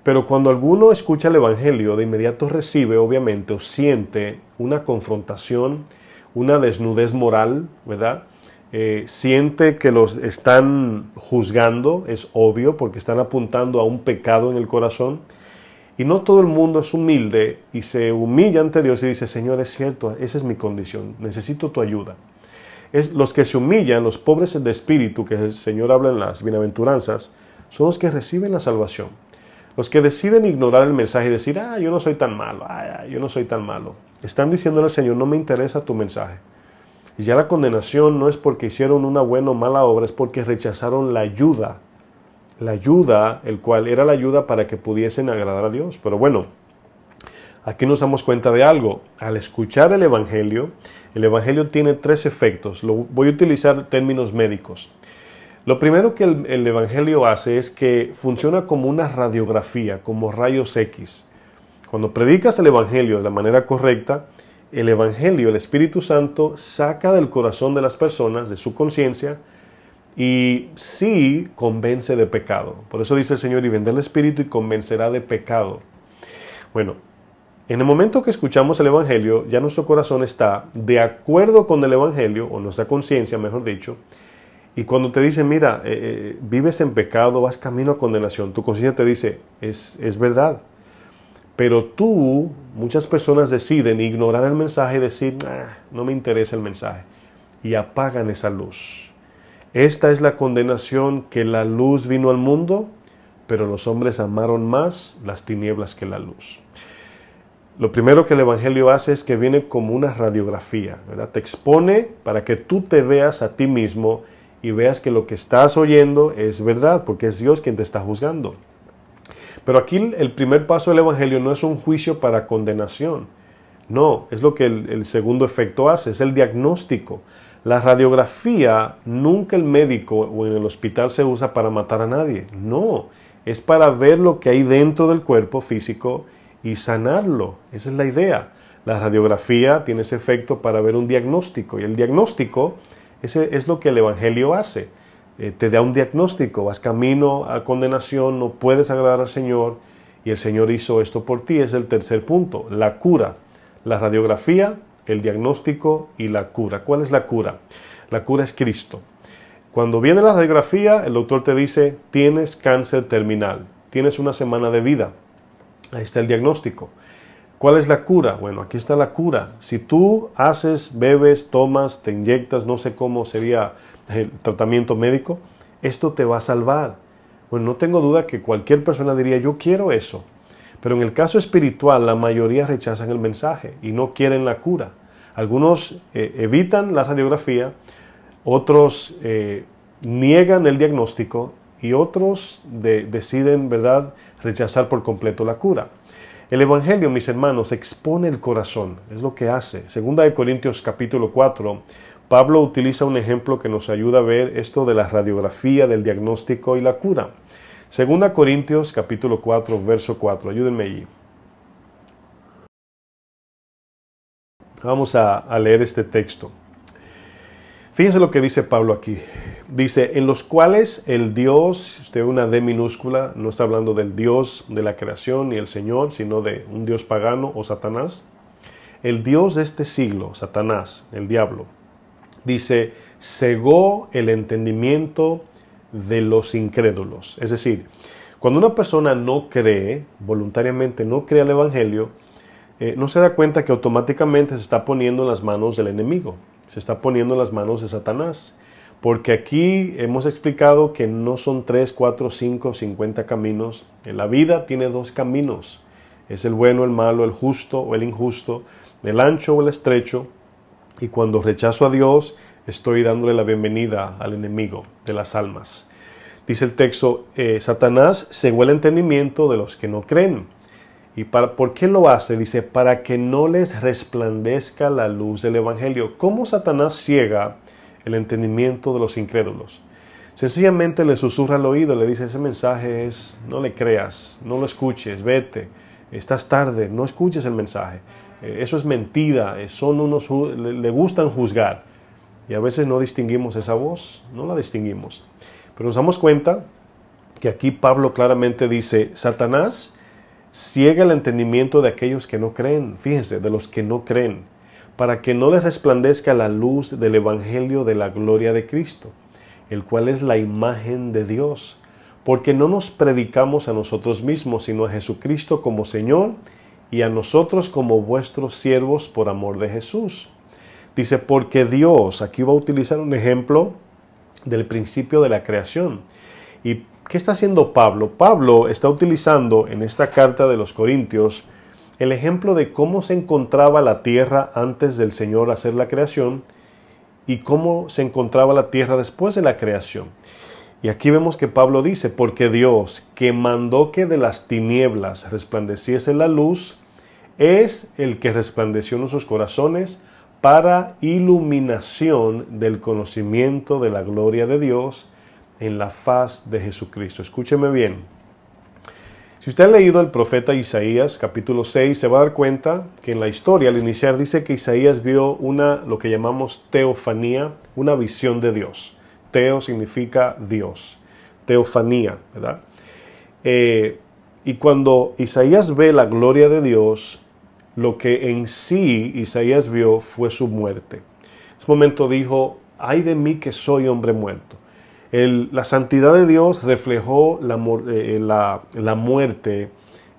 Pero cuando alguno escucha el Evangelio, de inmediato recibe, obviamente, o siente una confrontación, una desnudez moral, ¿verdad? Siente que los están juzgando, es obvio, porque están apuntando a un pecado en el corazón. Y no todo el mundo es humilde y se humilla ante Dios y dice, Señor, es cierto, esa es mi condición, necesito tu ayuda. Los que se humillan, los pobres de espíritu, que el Señor habla en las bienaventuranzas, son los que reciben la salvación. Los que deciden ignorar el mensaje y decir, yo no soy tan malo, yo no soy tan malo. Están diciéndole al Señor, no me interesa tu mensaje. Y ya la condenación no es porque hicieron una buena o mala obra, es porque rechazaron la ayuda, el cual era la ayuda para que pudiesen agradar a Dios. Pero bueno, aquí nos damos cuenta de algo. Al escuchar el Evangelio tiene 3 efectos. Voy a utilizar términos médicos. Lo primero que el Evangelio hace es que funciona como una radiografía, como rayos X. Cuando predicas el Evangelio de la manera correcta, el Evangelio, el Espíritu Santo, saca del corazón de las personas, de su conciencia, y sí convence de pecado. Por eso dice el Señor, y vendrá el Espíritu y convencerá de pecado. Bueno, en el momento que escuchamos el Evangelio, ya nuestro corazón está de acuerdo con el Evangelio, o nuestra conciencia, mejor dicho, y cuando te dicen, mira, vives en pecado, vas camino a condenación, tu conciencia te dice, es verdad. Pero muchas personas deciden ignorar el mensaje y decir, no me interesa el mensaje, y apagan esa luz. Esta es la condenación, que la luz vino al mundo, pero los hombres amaron más las tinieblas que la luz. Lo primero que el Evangelio hace es que viene como una radiografía, ¿verdad? Te expone para que tú te veas a ti mismo y veas que lo que estás oyendo es verdad, porque es Dios quien te está juzgando. Pero aquí el primer paso del Evangelio no es un juicio para condenación. No, es lo que el segundo efecto hace, es el diagnóstico. La radiografía, nunca el médico o en el hospital se usa para matar a nadie. No, es para ver lo que hay dentro del cuerpo físico y sanarlo. Esa es la idea. La radiografía tiene ese efecto para ver un diagnóstico. Y el diagnóstico Ese es lo que el Evangelio hace. Te da un diagnóstico, vas camino a condenación, no puedes agradar al Señor y el Señor hizo esto por ti. Es el tercer punto, la cura. La radiografía, el diagnóstico y la cura. ¿Cuál es la cura? La cura es Cristo. Cuando viene la radiografía, el doctor te dice, tienes cáncer terminal, tienes una semana de vida. Ahí está el diagnóstico. ¿Cuál es la cura? Bueno, aquí está la cura. Si tú haces, bebes, tomas, te inyectas, no sé cómo sería el tratamiento médico, esto te va a salvar. Bueno, no tengo duda que cualquier persona diría, yo quiero eso. Pero en el caso espiritual, la mayoría rechazan el mensaje y no quieren la cura. Algunos evitan la radiografía, otros niegan el diagnóstico y otros deciden, ¿verdad?, rechazar por completo la cura. El Evangelio, mis hermanos, expone el corazón, es lo que hace. Segunda de Corintios capítulo 4, Pablo utiliza un ejemplo que nos ayuda a ver esto de la radiografía, del diagnóstico y la cura. Segunda Corintios capítulo 4, verso 4, ayúdenme allí. Vamos a leer este texto. Fíjense lo que dice Pablo aquí. Dice, en los cuales el Dios, usted ve una D minúscula, no está hablando del Dios de la creación ni el Señor, sino de un Dios pagano o Satanás. El Dios de este siglo, Satanás, el diablo, dice, cegó el entendimiento de los incrédulos. Es decir, cuando una persona no cree, voluntariamente no cree al Evangelio, no se da cuenta que automáticamente se está poniendo en las manos del enemigo. Se está poniendo en las manos de Satanás. Porque aquí hemos explicado que no son 3, 4, 5, 50 caminos. En la vida tiene 2 caminos. Es el bueno, el malo, el justo o el injusto, el ancho o el estrecho. Y cuando rechazo a Dios, estoy dándole la bienvenida al enemigo de las almas. Dice el texto, Satanás cegó el entendimiento de los que no creen. ¿Y por qué lo hace? Dice, para que no les resplandezca la luz del Evangelio. ¿Cómo Satanás ciega el entendimiento de los incrédulos? Sencillamente le susurra al oído, le dice, ese mensaje es, no le creas, no lo escuches, vete, estás tarde, no escuches el mensaje. Eso es mentira, le gustan juzgar. Y a veces no distinguimos esa voz, no la distinguimos. Pero nos damos cuenta que aquí Pablo claramente dice, Satanás ciega el entendimiento de aquellos que no creen, fíjense, de los que no creen, para que no les resplandezca la luz del Evangelio de la gloria de Cristo, el cual es la imagen de Dios, porque no nos predicamos a nosotros mismos, sino a Jesucristo como Señor y a nosotros como vuestros siervos por amor de Jesús. Dice, porque Dios, aquí va a utilizar un ejemplo del principio de la creación. ¿Y qué está haciendo Pablo? Pablo está utilizando en esta carta de los Corintios el ejemplo de cómo se encontraba la tierra antes del Señor hacer la creación y cómo se encontraba la tierra después de la creación. Y aquí vemos que Pablo dice, porque Dios, que mandó que de las tinieblas resplandeciese la luz, es el que resplandeció en nuestros corazones para iluminación del conocimiento de la gloria de Dios en la faz de Jesucristo. Escúcheme bien. Si usted ha leído el profeta Isaías, capítulo 6, se va a dar cuenta que en la historia, al iniciar, dice que Isaías vio lo que llamamos teofanía, una visión de Dios. Teo significa Dios. Teofanía, ¿verdad? Y cuando Isaías ve la gloria de Dios, lo que en sí Isaías vio fue su muerte. En ese momento dijo, ay de mí que soy hombre muerto. La santidad de Dios reflejó la muerte,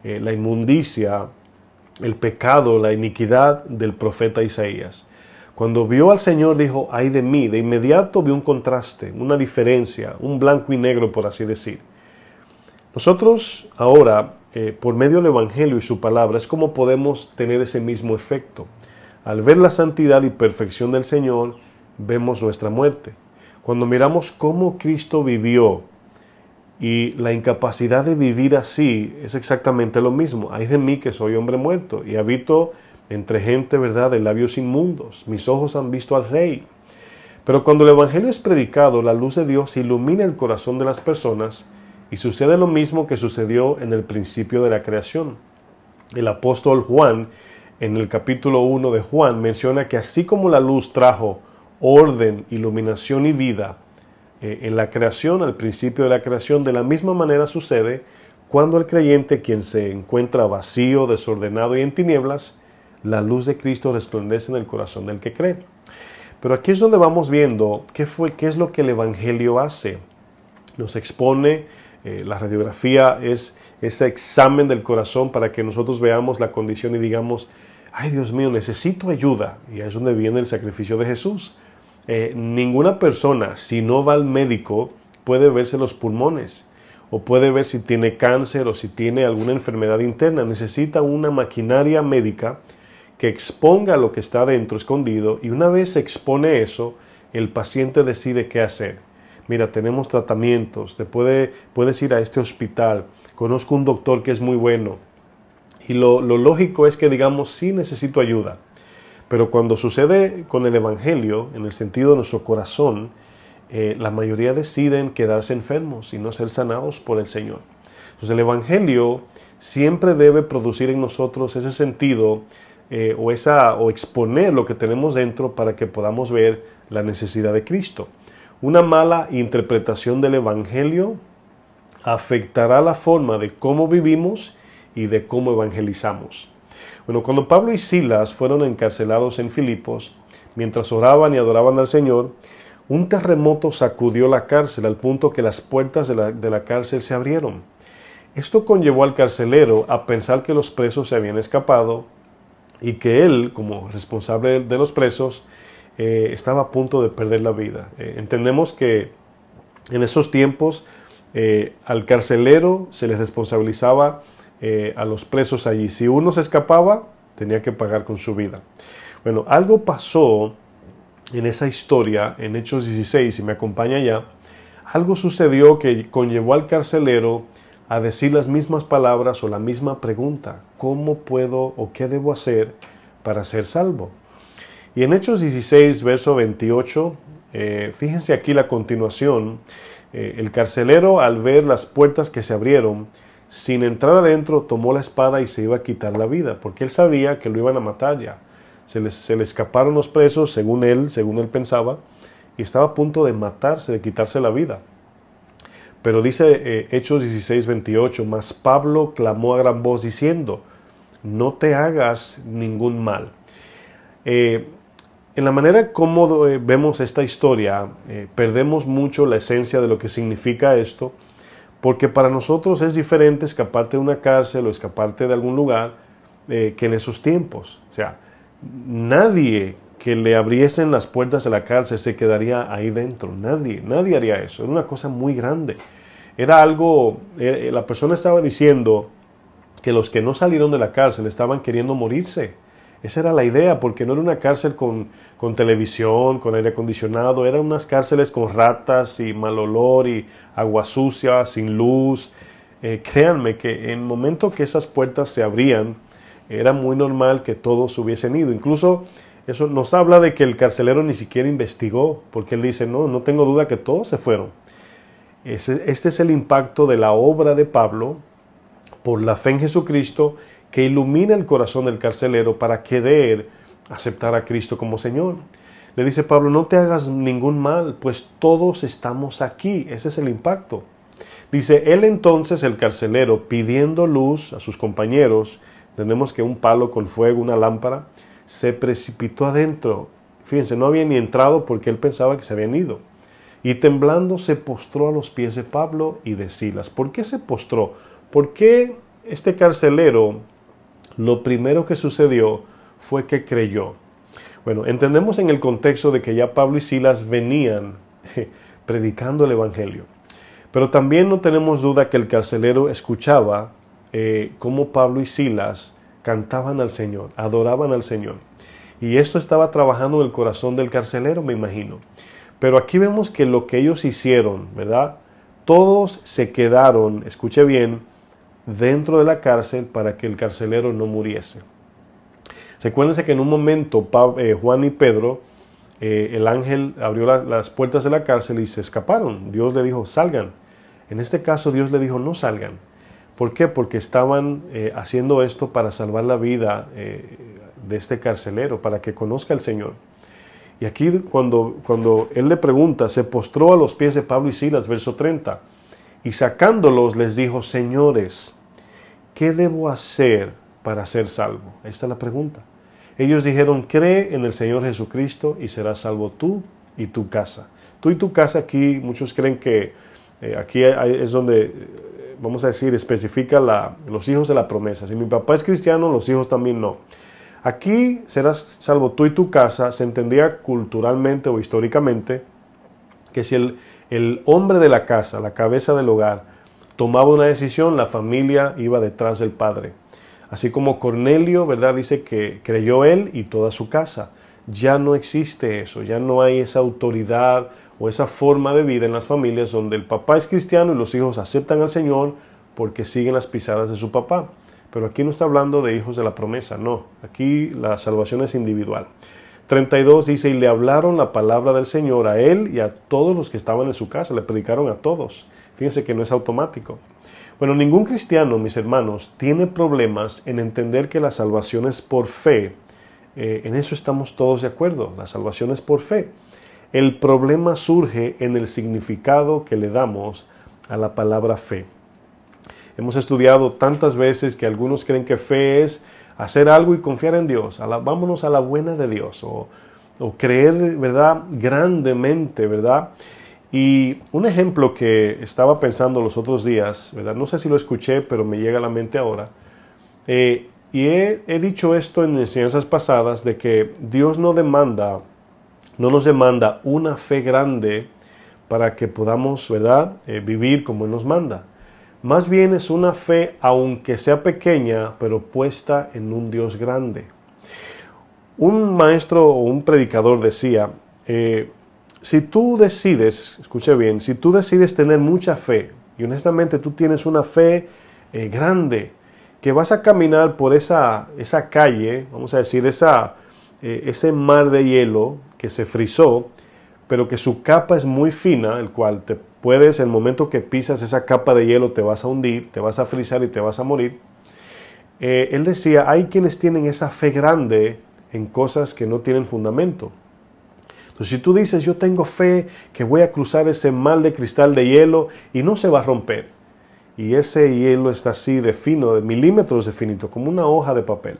la inmundicia, el pecado, la iniquidad del profeta Isaías. Cuando vio al Señor dijo, ay de mí, de inmediato vio un contraste, una diferencia, un blanco y negro, por así decir. Nosotros ahora, por medio del Evangelio y su palabra, es como podemos tener ese mismo efecto. Al ver la santidad y perfección del Señor, vemos nuestra muerte. Cuando miramos cómo Cristo vivió y la incapacidad de vivir así, es exactamente lo mismo. Ay de mí que soy hombre muerto y habito entre gente, ¿verdad?, de labios inmundos. Mis ojos han visto al Rey. Pero cuando el Evangelio es predicado, la luz de Dios ilumina el corazón de las personas y sucede lo mismo que sucedió en el principio de la creación. El apóstol Juan, en el capítulo 1 de Juan, menciona que así como la luz trajo orden, iluminación y vida en la creación, al principio de la creación. De la misma manera sucede cuando el creyente, quien se encuentra vacío, desordenado y en tinieblas, la luz de Cristo resplandece en el corazón del que cree. Pero aquí es donde vamos viendo qué es lo que el Evangelio hace. Nos expone, la radiografía es ese examen del corazón para que nosotros veamos la condición y digamos, ay Dios mío, necesito ayuda. Y ahí es donde viene el sacrificio de Jesús. Ninguna persona, si no va al médico, puede verse los pulmones o puede ver si tiene cáncer o si tiene alguna enfermedad interna. Necesita una maquinaria médica que exponga lo que está dentro escondido, y una vez se expone eso, el paciente decide qué hacer. Mira, tenemos tratamientos, puedes ir a este hospital, conozco un doctor que es muy bueno. Y lo lógico es que digamos, sí necesito ayuda. Pero cuando sucede con el Evangelio, en el sentido de nuestro corazón, la mayoría deciden quedarse enfermos y no ser sanados por el Señor. Entonces el Evangelio siempre debe producir en nosotros ese sentido o exponer lo que tenemos dentro para que podamos ver la necesidad de Cristo. Una mala interpretación del Evangelio afectará la forma de cómo vivimos y de cómo evangelizamos. Bueno, cuando Pablo y Silas fueron encarcelados en Filipos, mientras oraban y adoraban al Señor, un terremoto sacudió la cárcel al punto que las puertas de la cárcel se abrieron. Esto conllevó al carcelero a pensar que los presos se habían escapado y que él, como responsable de los presos, estaba a punto de perder la vida. Entendemos que en esos tiempos al carcelero se les responsabilizaba a los presos allí. Si uno se escapaba, tenía que pagar con su vida. Bueno, algo pasó en esa historia, en Hechos 16, si me acompaña ya. Algo sucedió que conllevó al carcelero a decir las mismas palabras o la misma pregunta: ¿cómo puedo o qué debo hacer para ser salvo? Y en Hechos 16, verso 28, fíjense aquí la continuación. El carcelero, al ver las puertas que se abrieron, sin entrar adentro, tomó la espada y se iba a quitar la vida, porque él sabía que lo iban a matar ya. Se le escaparon los presos, según él pensaba, y estaba a punto de matarse, de quitarse la vida. Pero dice Hechos 16, 28, mas Pablo clamó a gran voz diciendo: no te hagas ningún mal. En la manera como vemos esta historia, perdemos mucho la esencia de lo que significa esto, porque para nosotros es diferente escaparte de una cárcel o escaparte de algún lugar que en esos tiempos. O sea, nadie que le abriesen las puertas de la cárcel se quedaría ahí dentro. Nadie haría eso. Era una cosa muy grande. Era algo, la persona estaba diciendo que los que no salieron de la cárcel estaban queriendo morirse. Esa era la idea, porque no era una cárcel con televisión, con aire acondicionado. Eran unas cárceles con ratas y mal olor y agua sucia, sin luz. Créanme que en el momento que esas puertas se abrían, era muy normal que todos hubiesen ido. Incluso eso nos habla de que el carcelero ni siquiera investigó, porque él dice, no tengo duda que todos se fueron. Este es el impacto de la obra de Pablo por la fe en Jesucristo, que ilumina el corazón del carcelero para querer aceptar a Cristo como Señor. Le dice Pablo, no te hagas ningún mal, pues todos estamos aquí. Ese es el impacto. Dice, él entonces, el carcelero, pidiendo luz a sus compañeros, entendemos que un palo con fuego, una lámpara, se precipitó adentro. Fíjense, no había ni entrado porque él pensaba que se habían ido. Y temblando se postró a los pies de Pablo y de Silas. ¿Por qué se postró? ¿Por qué este carcelero, lo primero que sucedió fue que creyó? Bueno, entendemos en el contexto de que ya Pablo y Silas venían predicando el Evangelio. Pero también no tenemos duda que el carcelero escuchaba cómo Pablo y Silas cantaban al Señor, adoraban al Señor. Y esto estaba trabajando en el corazón del carcelero, me imagino. Pero aquí vemos que lo que ellos hicieron, ¿verdad? Todos se quedaron, escuche bien, dentro de la cárcel para que el carcelero no muriese. Recuérdense que en un momento Juan y Pedro, el ángel abrió las puertas de la cárcel y se escaparon. Dios le dijo, salgan. En este caso Dios le dijo, no salgan. ¿Por qué? Porque estaban haciendo esto para salvar la vida de este carcelero, para que conozca al Señor. Y aquí cuando él le pregunta, se postró a los pies de Pablo y Silas, verso 30, y sacándolos les dijo, señores, ¿qué debo hacer para ser salvo? Ahí está la pregunta. Ellos dijeron, cree en el Señor Jesucristo y serás salvo tú y tu casa. Tú y tu casa, aquí muchos creen que aquí es donde, vamos a decir, especifica los hijos de la promesa. Si mi papá es cristiano, los hijos también no. Aquí serás salvo tú y tu casa, se entendía culturalmente o históricamente que si el hombre de la casa, la cabeza del hogar, tomaba una decisión, la familia iba detrás del padre. Así como Cornelio, ¿verdad? Dice que creyó él y toda su casa. Ya no existe eso, ya no hay esa autoridad o esa forma de vida en las familias donde el papá es cristiano y los hijos aceptan al Señor porque siguen las pisadas de su papá. Pero aquí no está hablando de hijos de la promesa, no. Aquí la salvación es individual. 32 dice, y le hablaron la palabra del Señor a él y a todos los que estaban en su casa, le predicaron a todos. Fíjense que no es automático. Bueno, ningún cristiano, mis hermanos, tiene problemas en entender que la salvación es por fe. En eso estamos todos de acuerdo, la salvación es por fe. El problema surge en el significado que le damos a la palabra fe. Hemos estudiado tantas veces que algunos creen que fe es hacer algo y confiar en Dios. Vámonos a la buena de Dios o creer, ¿verdad?, grandemente, ¿verdad? Y un ejemplo que estaba pensando los otros días, ¿verdad? No sé si lo escuché, pero me llega a la mente ahora. Y he dicho esto en enseñanzas pasadas de que Dios no nos demanda una fe grande para que podamos, ¿verdad?, vivir como Él nos manda. Más bien es una fe, aunque sea pequeña, pero puesta en un Dios grande. Un maestro o un predicador decía, si tú decides, escuche bien, si tú decides tener mucha fe, y honestamente tú tienes una fe grande, que vas a caminar por esa calle, vamos a decir, ese mar de hielo que se frizó, pero que su capa es muy fina, el cual el momento que pisas esa capa de hielo te vas a hundir, te vas a frizar y te vas a morir. Él decía, hay quienes tienen esa fe grande en cosas que no tienen fundamento. Entonces, si tú dices, yo tengo fe que voy a cruzar ese mar de cristal de hielo y no se va a romper, y ese hielo está así de fino, de milímetros de finito, como una hoja de papel.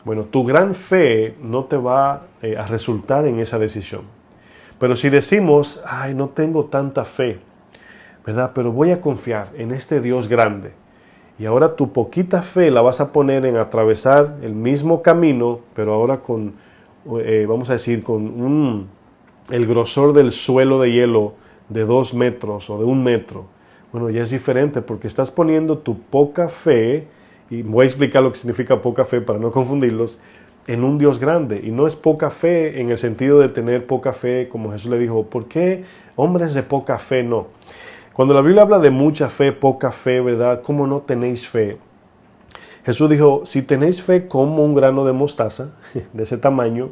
Bueno, tu gran fe no te va a resultar en esa decisión. Pero si decimos, ay, no tengo tanta fe, ¿verdad? Pero voy a confiar en este Dios grande. Y ahora tu poquita fe la vas a poner en atravesar el mismo camino, pero ahora con, vamos a decir, con el grosor del suelo de hielo de 2 metros o de 1 metro. Bueno, ya es diferente porque estás poniendo tu poca fe, y voy a explicar lo que significa poca fe para no confundirlos, en un Dios grande. Y no es poca fe en el sentido de tener poca fe, como Jesús le dijo, ¿por qué hombres de poca fe? No. Cuando la Biblia habla de mucha fe, poca fe, ¿verdad? ¿Cómo no tenéis fe? Jesús dijo, si tenéis fe como un grano de mostaza, de ese tamaño,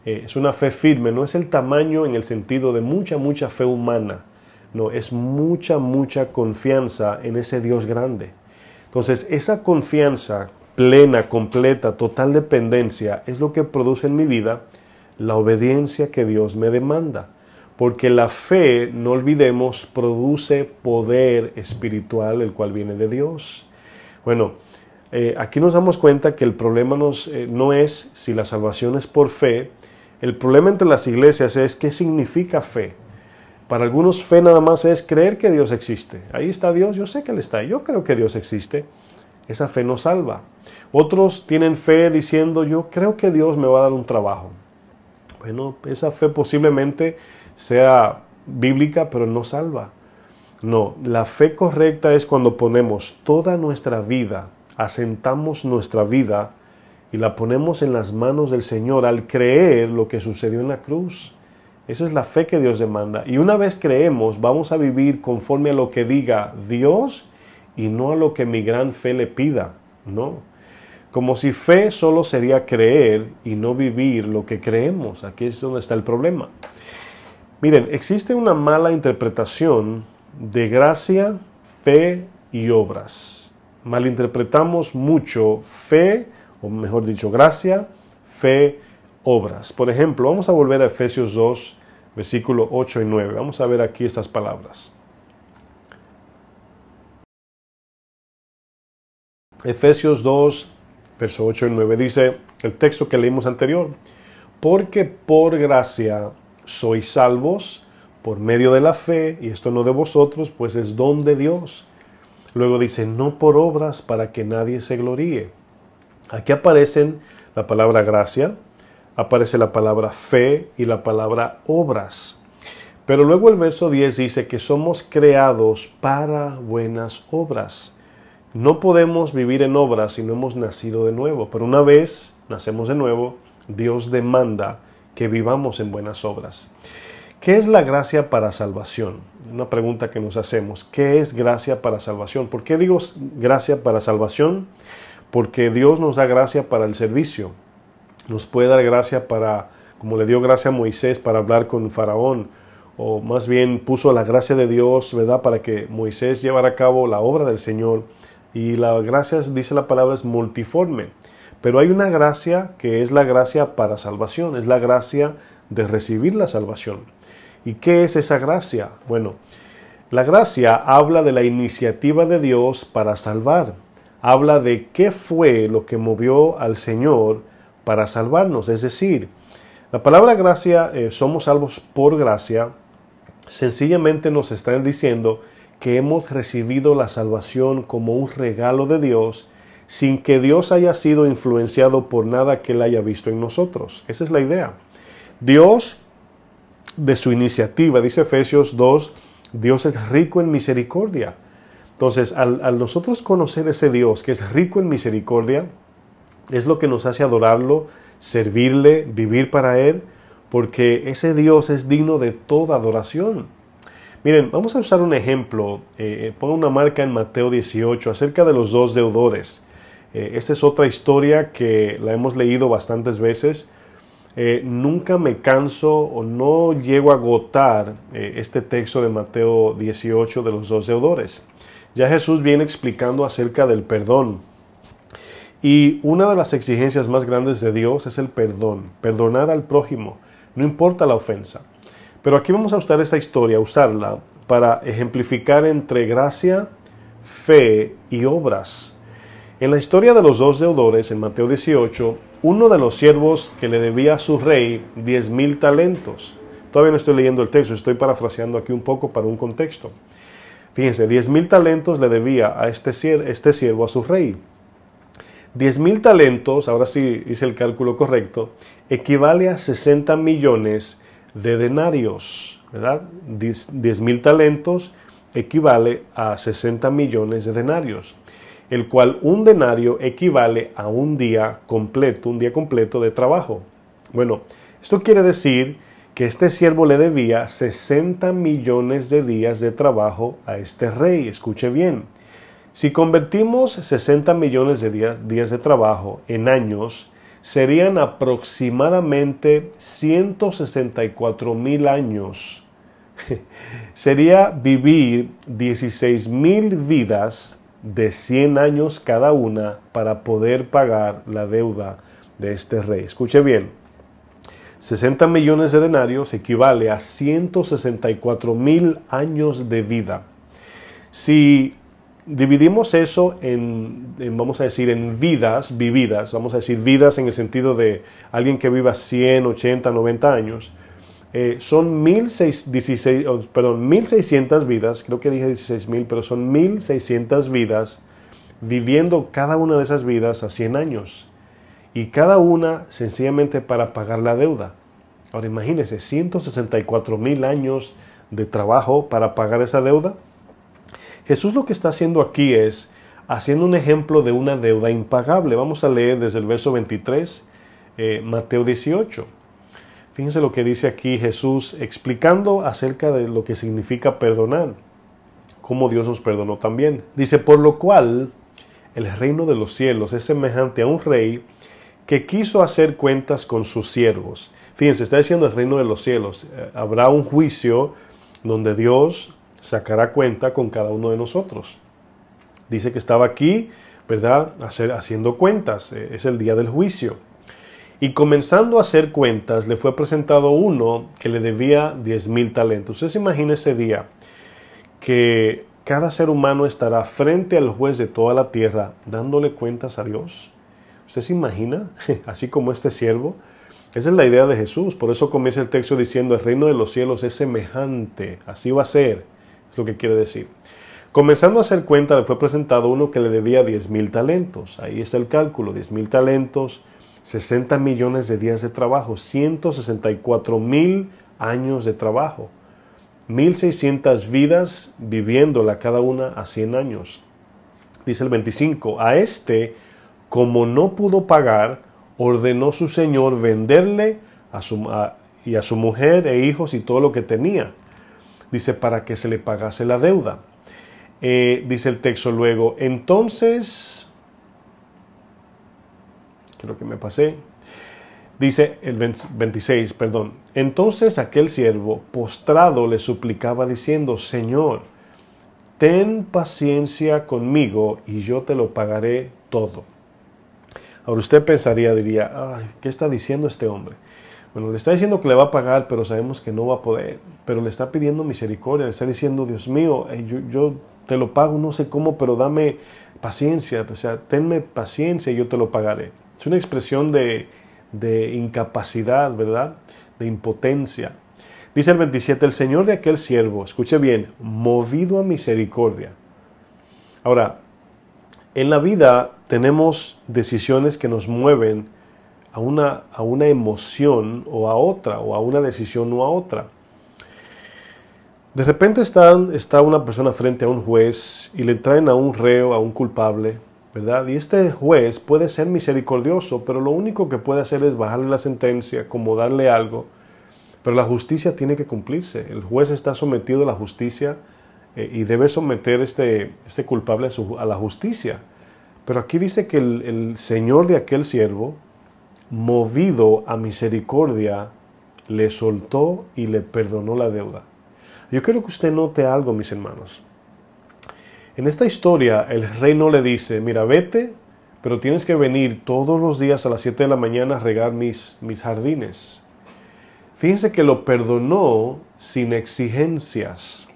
es una fe firme, no es el tamaño en el sentido de mucha fe humana, no, es mucha confianza en ese Dios grande. Entonces, esa confianza plena, completa, total dependencia es lo que produce en mi vida la obediencia que Dios me demanda. Porque la fe, no olvidemos, produce poder espiritual, el cual viene de Dios. Bueno, aquí nos damos cuenta que el problema no es si la salvación es por fe. El problema entre las iglesias es qué significa fe. Para algunos fe nada más es creer que Dios existe. Ahí está Dios, yo sé que Él está, yo creo que Dios existe. Esa fe no salva. Otros tienen fe diciendo, yo creo que Dios me va a dar un trabajo. Bueno, esa fe posiblemente sea bíblica, pero no salva. No, la fe correcta es cuando ponemos toda nuestra vida, asentamos nuestra vida y la ponemos en las manos del Señor al creer lo que sucedió en la cruz. Esa es la fe que Dios demanda. Y una vez creemos, vamos a vivir conforme a lo que diga Dios y no a lo que mi gran fe le pida. No. Como si fe solo sería creer y no vivir lo que creemos. Aquí es donde está el problema. Miren, existe una mala interpretación de gracia, fe y obras. Malinterpretamos mucho fe, o mejor dicho, gracia, fe, obras. Por ejemplo, vamos a volver a Efesios 2, versículo 8 y 9. Vamos a ver aquí estas palabras. Efesios 2, verso 8 y 9 dice el texto que leímos anterior. Porque por gracia sois salvos por medio de la fe, y esto no de vosotros, pues es don de Dios. Luego dice, no por obras para que nadie se gloríe. Aquí aparecen la palabra gracia, aparece la palabra fe y la palabra obras. Pero luego el verso 10 dice que somos creados para buenas obras. No podemos vivir en obras si no hemos nacido de nuevo, pero una vez nacemos de nuevo, Dios demanda que vivamos en buenas obras. ¿Qué es la gracia para salvación? Una pregunta que nos hacemos. ¿Qué es gracia para salvación? ¿Por qué digo gracia para salvación? Porque Dios nos da gracia para el servicio. Nos puede dar gracia para, como le dio gracia a Moisés para hablar con Faraón, o más bien puso la gracia de Dios, ¿verdad?, para que Moisés llevara a cabo la obra del Señor. Y la gracia, dice la palabra, es multiforme. Pero hay una gracia que es la gracia para salvación, es la gracia de recibir la salvación. ¿Y qué es esa gracia? Bueno, la gracia habla de la iniciativa de Dios para salvar. Habla de qué fue lo que movió al Señor para salvarnos. Es decir, la palabra gracia, somos salvos por gracia, sencillamente nos está diciendo que hemos recibido la salvación como un regalo de Dios, sin que Dios haya sido influenciado por nada que Él haya visto en nosotros. Esa es la idea. Dios, de su iniciativa, dice Efesios 2, Dios es rico en misericordia. Entonces, al nosotros conocer ese Dios que es rico en misericordia, es lo que nos hace adorarlo, servirle, vivir para Él, porque ese Dios es digno de toda adoración. Miren, vamos a usar un ejemplo. Ponga una marca en Mateo 18 acerca de los dos deudores. Esta es otra historia que la hemos leído bastantes veces. Nunca me canso o no llego a agotar este texto de Mateo 18 de los dos deudores. Ya Jesús viene explicando acerca del perdón. Y una de las exigencias más grandes de Dios es el perdón. Perdonar al prójimo, no importa la ofensa. Pero aquí vamos a usar esta historia, usarla para ejemplificar entre gracia, fe y obras. En la historia de los dos deudores, en Mateo 18, uno de los siervos que le debía a su rey 10,000 talentos. Todavía no estoy leyendo el texto, estoy parafraseando aquí un poco para un contexto. Fíjense, 10,000 talentos le debía a este siervo a su rey. 10,000 talentos, ahora sí hice el cálculo correcto, equivale a 60 millones de denarios, ¿verdad? 10,000 talentos equivale a 60 millones de denarios, el cual un denario equivale a un día completo de trabajo. Bueno, esto quiere decir que este siervo le debía 60 millones de días de trabajo a este rey. Escuche bien, si convertimos 60 millones de días de trabajo en años, serían aproximadamente 164,000 años. Sería vivir 16,000 vidas de 100 años cada una para poder pagar la deuda de este rey. Escuche bien, 60 millones de denarios equivale a 164,000 años de vida. Si dividimos eso vamos a decir, en vidas vividas, vamos a decir vidas en el sentido de alguien que viva 100, 80, 90 años, son 1,600 vidas, creo que dije 16,000, pero son 1,600 vidas viviendo cada una de esas vidas a 100 años. Y cada una sencillamente para pagar la deuda. Ahora imagínense, 164,000 años de trabajo para pagar esa deuda. Jesús lo que está haciendo aquí es haciendo un ejemplo de una deuda impagable. Vamos a leer desde el verso 23, Mateo 18. Fíjense lo que dice aquí Jesús explicando acerca de lo que significa perdonar, cómo Dios nos perdonó también. Dice, por lo cual el reino de los cielos es semejante a un rey que quiso hacer cuentas con sus siervos. Fíjense, está diciendo el reino de los cielos. Habrá un juicio donde Dios sacará cuenta con cada uno de nosotros. Dice que estaba aquí, ¿verdad?, haciendo cuentas. Es el día del juicio. Y comenzando a hacer cuentas, le fue presentado uno que le debía 10,000 talentos. Usted se imagina ese día que cada ser humano estará frente al juez de toda la tierra dándole cuentas a Dios. ¿Usted se imagina? Así como este siervo. Esa es la idea de Jesús. Por eso comienza el texto diciendo, el reino de los cielos es semejante. Así va a ser. Es lo que quiere decir. Comenzando a hacer cuenta, le fue presentado uno que le debía 10,000 talentos. Ahí está el cálculo. 10,000 talentos, 60 millones de días de trabajo, 164,000 años de trabajo, 1,600 vidas viviéndola cada una a 100 años. Dice el 25, a este, como no pudo pagar, ordenó su señor venderle a su mujer e hijos y todo lo que tenía. Dice, para que se le pagase la deuda. Dice el texto luego, entonces... Creo que me pasé. Dice el 26, perdón. Entonces aquel siervo postrado le suplicaba diciendo, Señor, ten paciencia conmigo y yo te lo pagaré todo. Ahora usted pensaría, diría, ay, ¿qué está diciendo este hombre? Bueno, le está diciendo que le va a pagar, pero sabemos que no va a poder. Pero le está pidiendo misericordia, le está diciendo, Dios mío, yo te lo pago, no sé cómo, pero dame paciencia, o sea, tenme paciencia y yo te lo pagaré. Es una expresión de incapacidad, ¿verdad? De impotencia. Dice el 27, el Señor de aquel siervo, escuche bien, movido a misericordia. Ahora, en la vida tenemos decisiones que nos mueven a una emoción o a otra, o a una decisión o a otra. De repente está una persona frente a un juez y le traen a un reo, a un culpable, ¿verdad? Y este juez puede ser misericordioso, pero lo único que puede hacer es bajarle la sentencia, como darle algo. Pero la justicia tiene que cumplirse. El juez está sometido a la justicia y debe someter este culpable a la justicia. Pero aquí dice que el señor de aquel siervo, movido a misericordia, le soltó y le perdonó la deuda. Yo quiero que usted note algo, mis hermanos. En esta historia, el rey no le dice, mira, vete, pero tienes que venir todos los días a las 7 de la mañana a regar mis jardines. Fíjense que lo perdonó sin exigencias.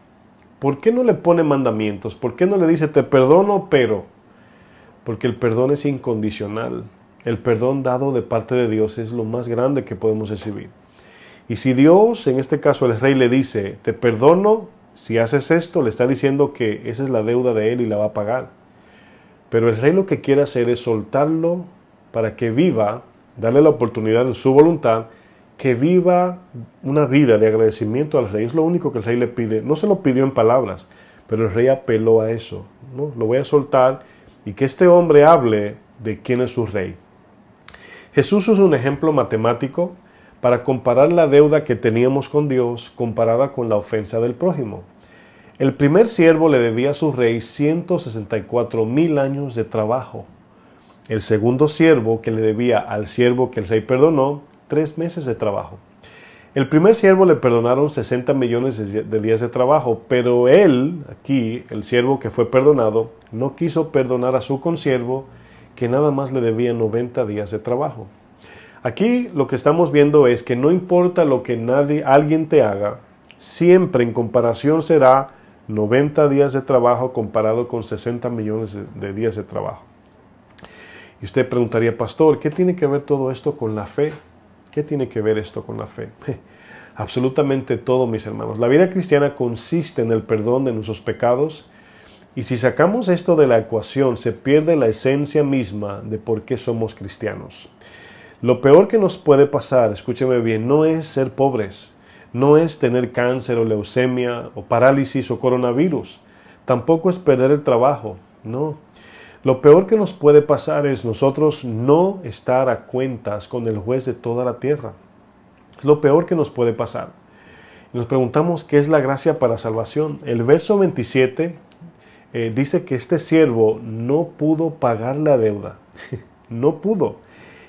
¿Por qué no le pone mandamientos? ¿Por qué no le dice, te perdono, pero? Porque el perdón es incondicional. El perdón dado de parte de Dios es lo más grande que podemos recibir. Y si Dios, en este caso el rey, le dice, te perdono, si haces esto, le está diciendo que esa es la deuda de él y la va a pagar. Pero el rey lo que quiere hacer es soltarlo para que viva, darle la oportunidad de su voluntad, que viva una vida de agradecimiento al rey. Es lo único que el rey le pide. No se lo pidió en palabras, pero el rey apeló a eso. ¿No? Lo voy a soltar y que este hombre hable de quién es su rey. Jesús es un ejemplo matemático para comparar la deuda que teníamos con Dios comparada con la ofensa del prójimo. El primer siervo le debía a su rey 164,000 años de trabajo. El segundo siervo que le debía al siervo que el rey perdonó 3 meses de trabajo. El primer siervo le perdonaron 60 millones de días de trabajo, pero él, aquí, el siervo que fue perdonado, no quiso perdonar a su consiervo que nada más le debía 90 días de trabajo. Aquí lo que estamos viendo es que no importa lo que alguien te haga, siempre en comparación será 90 días de trabajo comparado con 60 millones de días de trabajo. Y usted preguntaría, pastor, ¿qué tiene que ver todo esto con la fe? ¿Qué tiene que ver esto con la fe? Absolutamente todo, mis hermanos. La vida cristiana consiste en el perdón de nuestros pecados y si sacamos esto de la ecuación, se pierde la esencia misma de por qué somos cristianos. Lo peor que nos puede pasar, escúcheme bien, no es ser pobres, no es tener cáncer o leucemia o parálisis o coronavirus, tampoco es perder el trabajo, no. Lo peor que nos puede pasar es nosotros no estar a cuentas con el juez de toda la tierra. Es lo peor que nos puede pasar. Nos preguntamos qué es la gracia para salvación. El verso 27 dice que este siervo no pudo pagar la deuda, no pudo.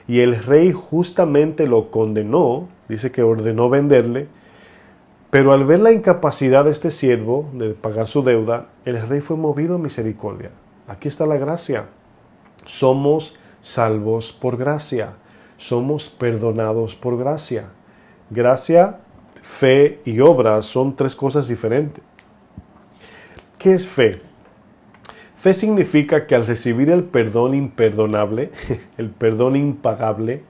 Y el rey justamente lo condenó, dice que ordenó venderle, pero al ver la incapacidad de este siervo de pagar su deuda, el rey fue movido a misericordia. Aquí está la gracia. Somos salvos por gracia. somos perdonados por gracia. Gracia, fe y obras son tres cosas diferentes. ¿Qué es fe? Fe significa que al recibir el perdón imperdonable, el perdón impagable,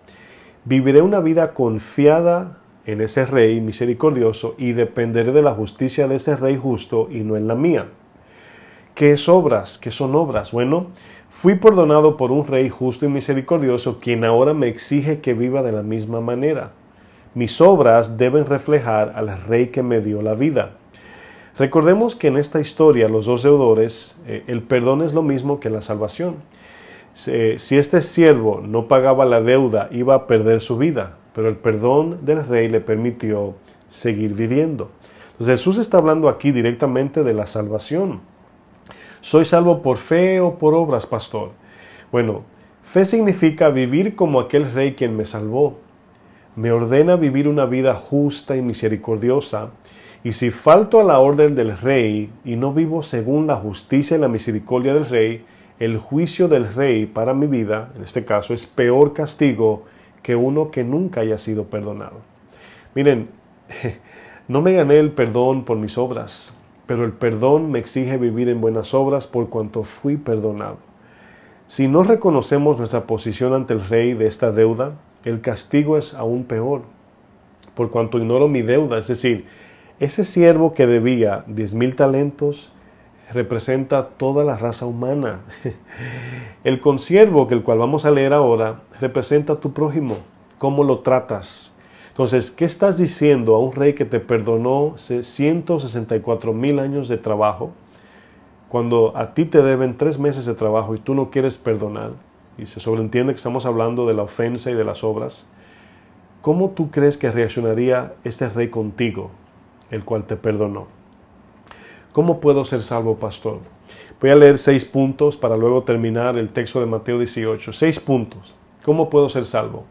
viviré una vida confiada en ese Rey misericordioso y dependeré de la justicia de ese Rey justo y no en la mía. ¿Qué es obras? ¿Qué son obras? Bueno, fui perdonado por un Rey justo y misericordioso, quien ahora me exige que viva de la misma manera. Mis obras deben reflejar al Rey que me dio la vida. Recordemos que en esta historia, los dos deudores, el perdón es lo mismo que la salvación. Si este siervo no pagaba la deuda, iba a perder su vida, pero el perdón del Rey le permitió seguir viviendo. Entonces Jesús está hablando aquí directamente de la salvación. ¿Soy salvo por fe o por obras, pastor? Bueno, fe significa vivir como aquel Rey quien me salvó. Me ordena vivir una vida justa y misericordiosa, y si falto a la orden del Rey y no vivo según la justicia y la misericordia del Rey, el juicio del Rey para mi vida, en este caso, es peor castigo que uno que nunca haya sido perdonado. Miren, no me gané el perdón por mis obras, pero el perdón me exige vivir en buenas obras por cuanto fui perdonado. Si no reconocemos nuestra posición ante el Rey de esta deuda, el castigo es aún peor, por cuanto ignoro mi deuda. Es decir, ese siervo que debía 10,000 talentos representa toda la raza humana. El consiervo, que el cual vamos a leer ahora, representa a tu prójimo. ¿Cómo lo tratas? Entonces, ¿qué estás diciendo a un Rey que te perdonó 164,000 años de trabajo, cuando a ti te deben 3 meses de trabajo y tú no quieres perdonar? Y se sobreentiende que estamos hablando de la ofensa y de las obras. ¿Cómo tú crees que reaccionaría este Rey contigo, el cual te perdonó? ¿Cómo puedo ser salvo, pastor? Voy a leer 6 puntos para luego terminar el texto de Mateo 18. 6 puntos. ¿Cómo puedo ser salvo?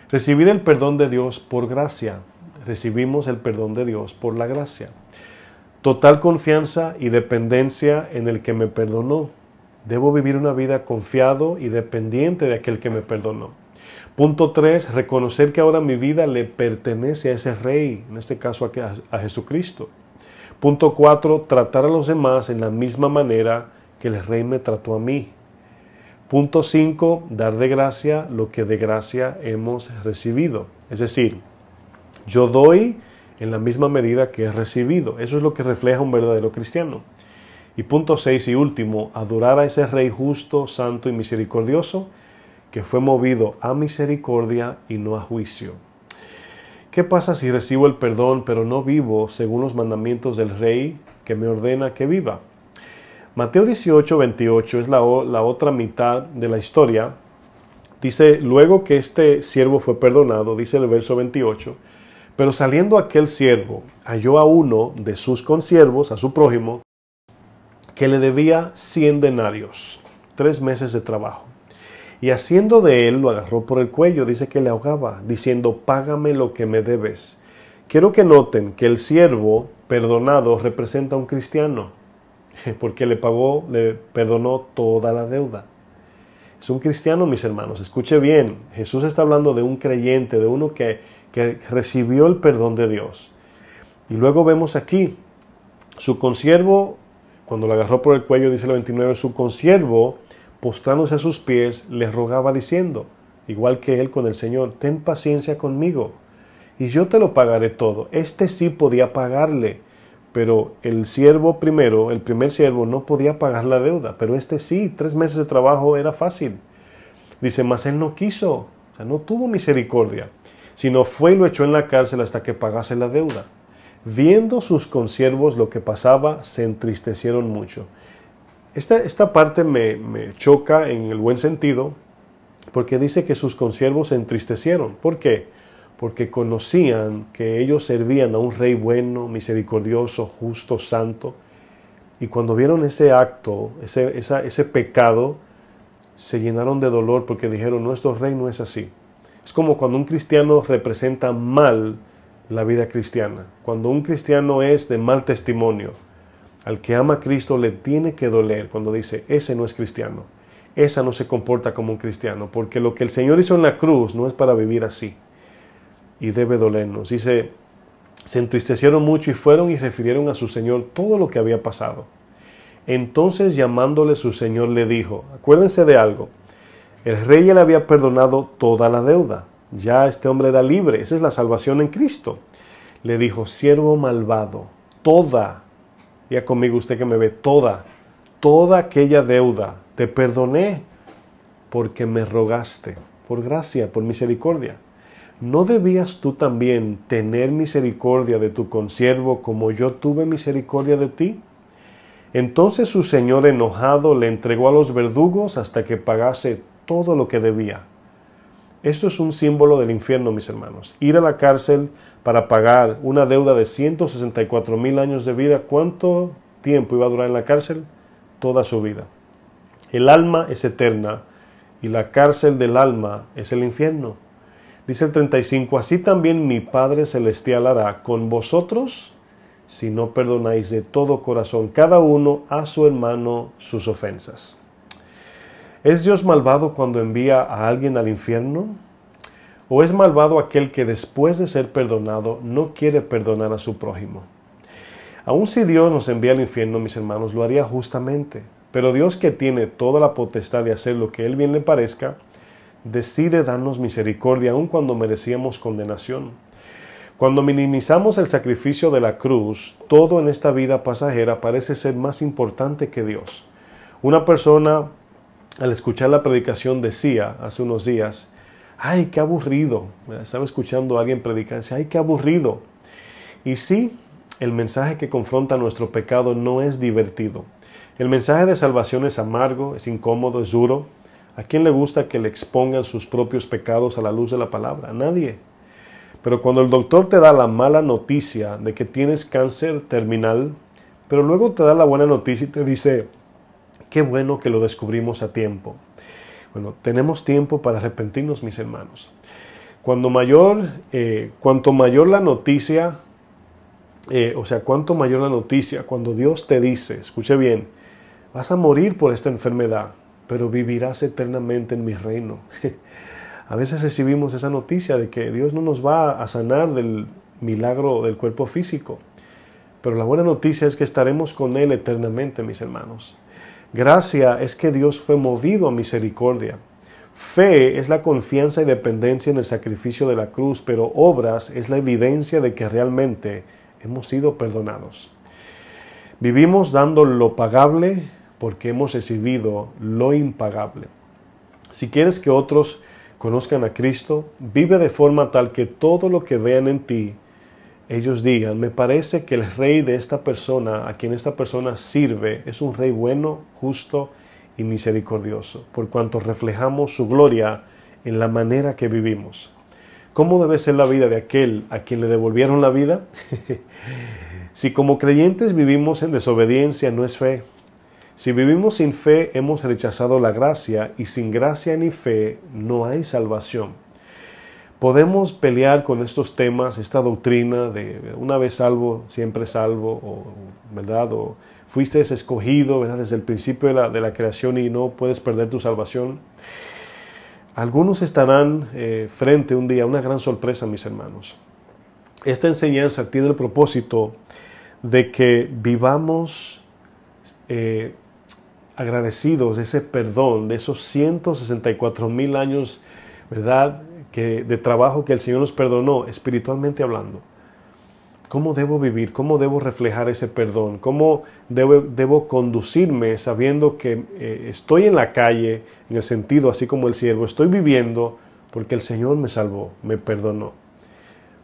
Recibir el perdón de Dios por gracia. Recibimos el perdón de Dios por la gracia. Total confianza y dependencia en el que me perdonó. Debo vivir una vida confiado y dependiente de aquel que me perdonó. Punto 3, reconocer que ahora mi vida le pertenece a ese Rey, en este caso a Jesucristo. Punto 4, tratar a los demás en la misma manera que el Rey me trató a mí. Punto 5, dar de gracia lo que de gracia hemos recibido. Es decir, yo doy en la misma medida que he recibido. Eso es lo que refleja un verdadero cristiano. Y punto 6 y último, adorar a ese Rey justo, santo y misericordioso, que fue movido a misericordia y no a juicio. ¿Qué pasa si recibo el perdón pero no vivo según los mandamientos del Rey que me ordena que viva? Mateo 18, 28 es la otra mitad de la historia. Dice, luego que este siervo fue perdonado, dice el verso 28, pero saliendo aquel siervo, halló a uno de sus consiervos, a su prójimo, que le debía 100 denarios, 3 meses de trabajo. Y haciendo de él, lo agarró por el cuello, dice que le ahogaba, diciendo, págame lo que me debes. Quiero que noten que el siervo perdonado representa a un cristiano, porque le perdonó toda la deuda. Es un cristiano, mis hermanos, escuche bien, Jesús está hablando de un creyente, de uno que recibió el perdón de Dios. Y luego vemos aquí, su consiervo, cuando lo agarró por el cuello, dice el 29, su consiervo, postrándose a sus pies, le rogaba diciendo, igual que él con el Señor, ten paciencia conmigo, y yo te lo pagaré todo. Este sí podía pagarle, pero el siervo primero, el primer siervo, no podía pagar la deuda, pero este sí, 3 meses de trabajo era fácil. Dice, mas él no quiso, o sea, no tuvo misericordia, sino fue y lo echó en la cárcel hasta que pagase la deuda. Viendo sus consiervos lo que pasaba, se entristecieron mucho. Esta parte me choca en el buen sentido, porque dice que sus consiervos se entristecieron. ¿Por qué? Porque conocían que ellos servían a un Rey bueno, misericordioso, justo, santo, y cuando vieron ese acto, ese pecado, se llenaron de dolor porque dijeron, nuestro Rey no es así. Es como cuando un cristiano representa mal la vida cristiana, cuando un cristiano es de mal testimonio. Al que ama a Cristo le tiene que doler cuando dice, ese no es cristiano, esa no se comporta como un cristiano, porque lo que el Señor hizo en la cruz no es para vivir así, y debe dolernos. Dice, se entristecieron mucho y fueron y refirieron a su Señor todo lo que había pasado. Entonces, llamándole su Señor, le dijo, acuérdense de algo, el rey le había perdonado toda la deuda, ya este hombre era libre, esa es la salvación en Cristo. Le dijo, siervo malvado, toda, ya conmigo usted que me ve, toda aquella deuda te perdoné porque me rogaste, por gracia, por misericordia. ¿No debías tú también tener misericordia de tu consiervo como yo tuve misericordia de ti? Entonces su señor enojado le entregó a los verdugos hasta que pagase todo lo que debía. Esto es un símbolo del infierno, mis hermanos. Ir a la cárcel para pagar una deuda de 164,000 años de vida. ¿Cuánto tiempo iba a durar en la cárcel? Toda su vida. El alma es eterna y la cárcel del alma es el infierno. Dice el 35, así también mi Padre Celestial hará con vosotros si no perdonáis de todo corazón cada uno a su hermano sus ofensas. ¿Es Dios malvado cuando envía a alguien al infierno? ¿O es malvado aquel que después de ser perdonado no quiere perdonar a su prójimo? Aun si Dios nos envía al infierno, mis hermanos, lo haría justamente. Pero Dios, que tiene toda la potestad de hacer lo que Él bien le parezca, decide darnos misericordia aun cuando merecíamos condenación. Cuando minimizamos el sacrificio de la cruz, todo en esta vida pasajera parece ser más importante que Dios. Una persona, al escuchar la predicación, decía hace unos días, ¡ay, qué aburrido! Estaba escuchando a alguien predicar, decía, ¡ay, qué aburrido! Y sí, el mensaje que confronta nuestro pecado no es divertido. El mensaje de salvación es amargo, es incómodo, es duro. ¿A quién le gusta que le expongan sus propios pecados a la luz de la palabra? A nadie. Pero cuando el doctor te da la mala noticia de que tienes cáncer terminal, pero luego te da la buena noticia y te dice, qué bueno que lo descubrimos a tiempo. Bueno, tenemos tiempo para arrepentirnos, mis hermanos. Cuanto mayor la noticia, cuando Dios te dice, escuche bien, vas a morir por esta enfermedad, pero vivirás eternamente en mi reino. A veces recibimos esa noticia de que Dios no nos va a sanar del milagro del cuerpo físico, pero la buena noticia es que estaremos con Él eternamente, mis hermanos. Gracia es que Dios fue movido a misericordia. Fe es la confianza y dependencia en el sacrificio de la cruz, pero obras es la evidencia de que realmente hemos sido perdonados. Vivimos dando lo pagable porque hemos recibido lo impagable. Si quieres que otros conozcan a Cristo, vive de forma tal que todo lo que vean en ti, ellos digan, me parece que el rey de esta persona, a quien esta persona sirve, es un rey bueno, justo y misericordioso, por cuanto reflejamos su gloria en la manera que vivimos. ¿Cómo debe ser la vida de aquel a quien le devolvieron la vida? Si como creyentes vivimos en desobediencia, no es fe. Si vivimos sin fe, hemos rechazado la gracia, y sin gracia ni fe no hay salvación. Podemos pelear con estos temas, esta doctrina de una vez salvo, siempre salvo, ¿verdad? O fuiste escogido, ¿verdad? Desde el principio de la creación y no puedes perder tu salvación. Algunos estarán frente un día a una gran sorpresa, mis hermanos. Esta enseñanza tiene el propósito de que vivamos agradecidos de ese perdón, de esos 164,000 años, ¿verdad?, de trabajo que el Señor nos perdonó, espiritualmente hablando. ¿Cómo debo vivir? ¿Cómo debo reflejar ese perdón? ¿Cómo debo conducirme sabiendo que estoy en la calle, en el sentido así como el siervo, estoy viviendo porque el Señor me salvó, me perdonó?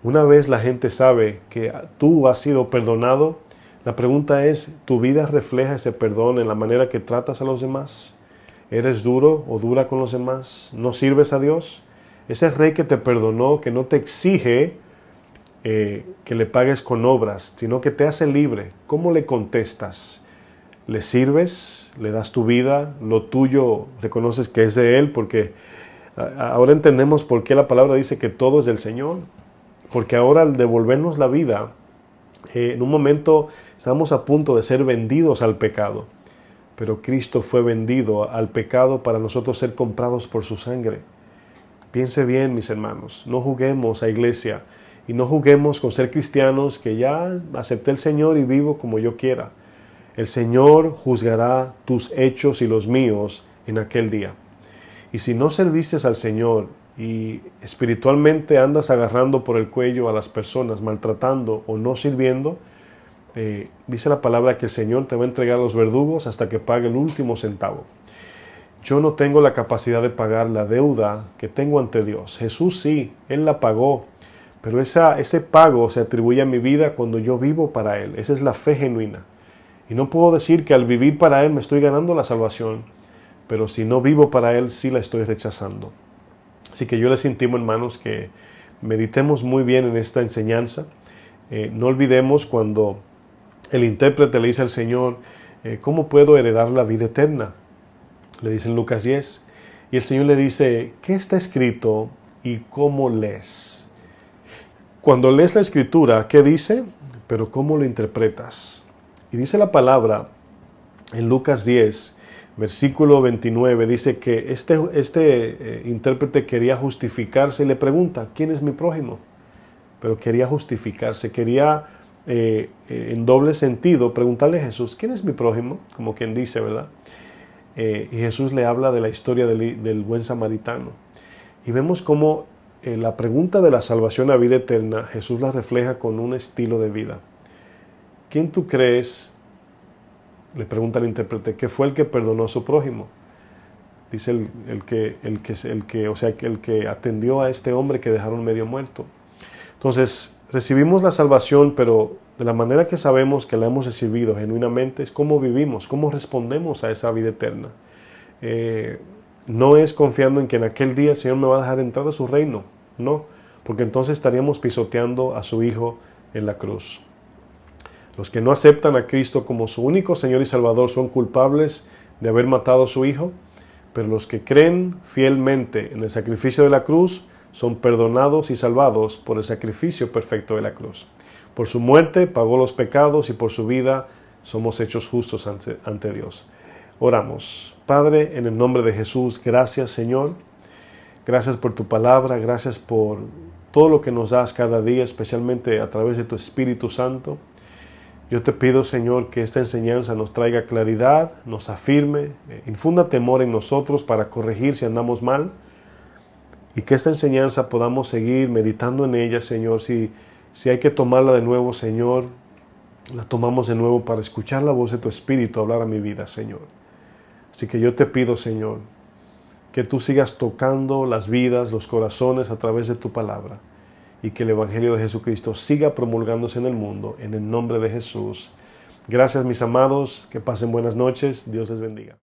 Una vez la gente sabe que tú has sido perdonado, la pregunta es, ¿tu vida refleja ese perdón en la manera que tratas a los demás? ¿Eres duro o dura con los demás? ¿No sirves a Dios? Ese rey que te perdonó, que no te exige que le pagues con obras, sino que te hace libre, ¿cómo le contestas? ¿Le sirves? ¿Le das tu vida? ¿Lo tuyo reconoces que es de Él? Porque ahora entendemos por qué la palabra dice que todo es del Señor. Porque ahora al devolvernos la vida, en un momento estamos a punto de ser vendidos al pecado. pero Cristo fue vendido al pecado para nosotros ser comprados por su sangre. Piense bien, mis hermanos, no juguemos a iglesia y no juguemos con ser cristianos que ya acepté el Señor y vivo como yo quiera. El Señor juzgará tus hechos y los míos en aquel día. Y si no serviste al Señor y espiritualmente andas agarrando por el cuello a las personas, maltratando o no sirviendo, dice la palabra que el Señor te va a entregar a los verdugos hasta que pague el último centavo. Yo no tengo la capacidad de pagar la deuda que tengo ante Dios. Jesús sí, Él la pagó, pero ese pago se atribuye a mi vida cuando yo vivo para Él. Esa es la fe genuina. Y no puedo decir que al vivir para Él me estoy ganando la salvación, pero si no vivo para Él sí la estoy rechazando. Así que yo les intimo, hermanos, que meditemos muy bien en esta enseñanza. No olvidemos cuando el intérprete le dice al Señor, ¿cómo puedo heredar la vida eterna? Le dice en Lucas 10. Y el Señor le dice, ¿qué está escrito y cómo lees? Cuando lees la Escritura, ¿qué dice? Pero ¿cómo lo interpretas? Y dice la palabra en Lucas 10, versículo 29, dice que este intérprete quería justificarse y le pregunta, ¿quién es mi prójimo? Pero quería justificarse, quería en doble sentido preguntarle a Jesús, ¿quién es mi prójimo? Como quien dice, ¿verdad? Y Jesús le habla de la historia del buen samaritano. Y vemos cómo la pregunta de la salvación a vida eterna, Jesús la refleja con un estilo de vida. ¿Quién tú crees? Le pregunta el intérprete, ¿qué fue el que perdonó a su prójimo? Dice el que atendió a este hombre que dejaron medio muerto. Entonces, recibimos la salvación, pero de la manera que sabemos que la hemos recibido genuinamente es cómo vivimos, cómo respondemos a esa vida eterna. No es confiando en que en aquel día el Señor me va a dejar entrar a su reino, no, porque entonces estaríamos pisoteando a su Hijo en la cruz. Los que no aceptan a Cristo como su único Señor y Salvador son culpables de haber matado a su Hijo, pero los que creen fielmente en el sacrificio de la cruz son perdonados y salvados por el sacrificio perfecto de la cruz. Por su muerte pagó los pecados y por su vida somos hechos justos ante Dios. Oramos. Padre, en el nombre de Jesús, gracias, Señor. Gracias por tu palabra, gracias por todo lo que nos das cada día, especialmente a través de tu Espíritu Santo. Yo te pido, Señor, que esta enseñanza nos traiga claridad, nos afirme, infunda temor en nosotros para corregir si andamos mal, y que esta enseñanza podamos seguir meditando en ella, Señor. Si hay que tomarla de nuevo, Señor, la tomamos de nuevo para escuchar la voz de tu Espíritu hablar a mi vida, Señor. Así que yo te pido, Señor, que tú sigas tocando las vidas, los corazones a través de tu palabra, y que el Evangelio de Jesucristo siga promulgándose en el mundo, en el nombre de Jesús. Gracias, mis amados, que pasen buenas noches, Dios les bendiga.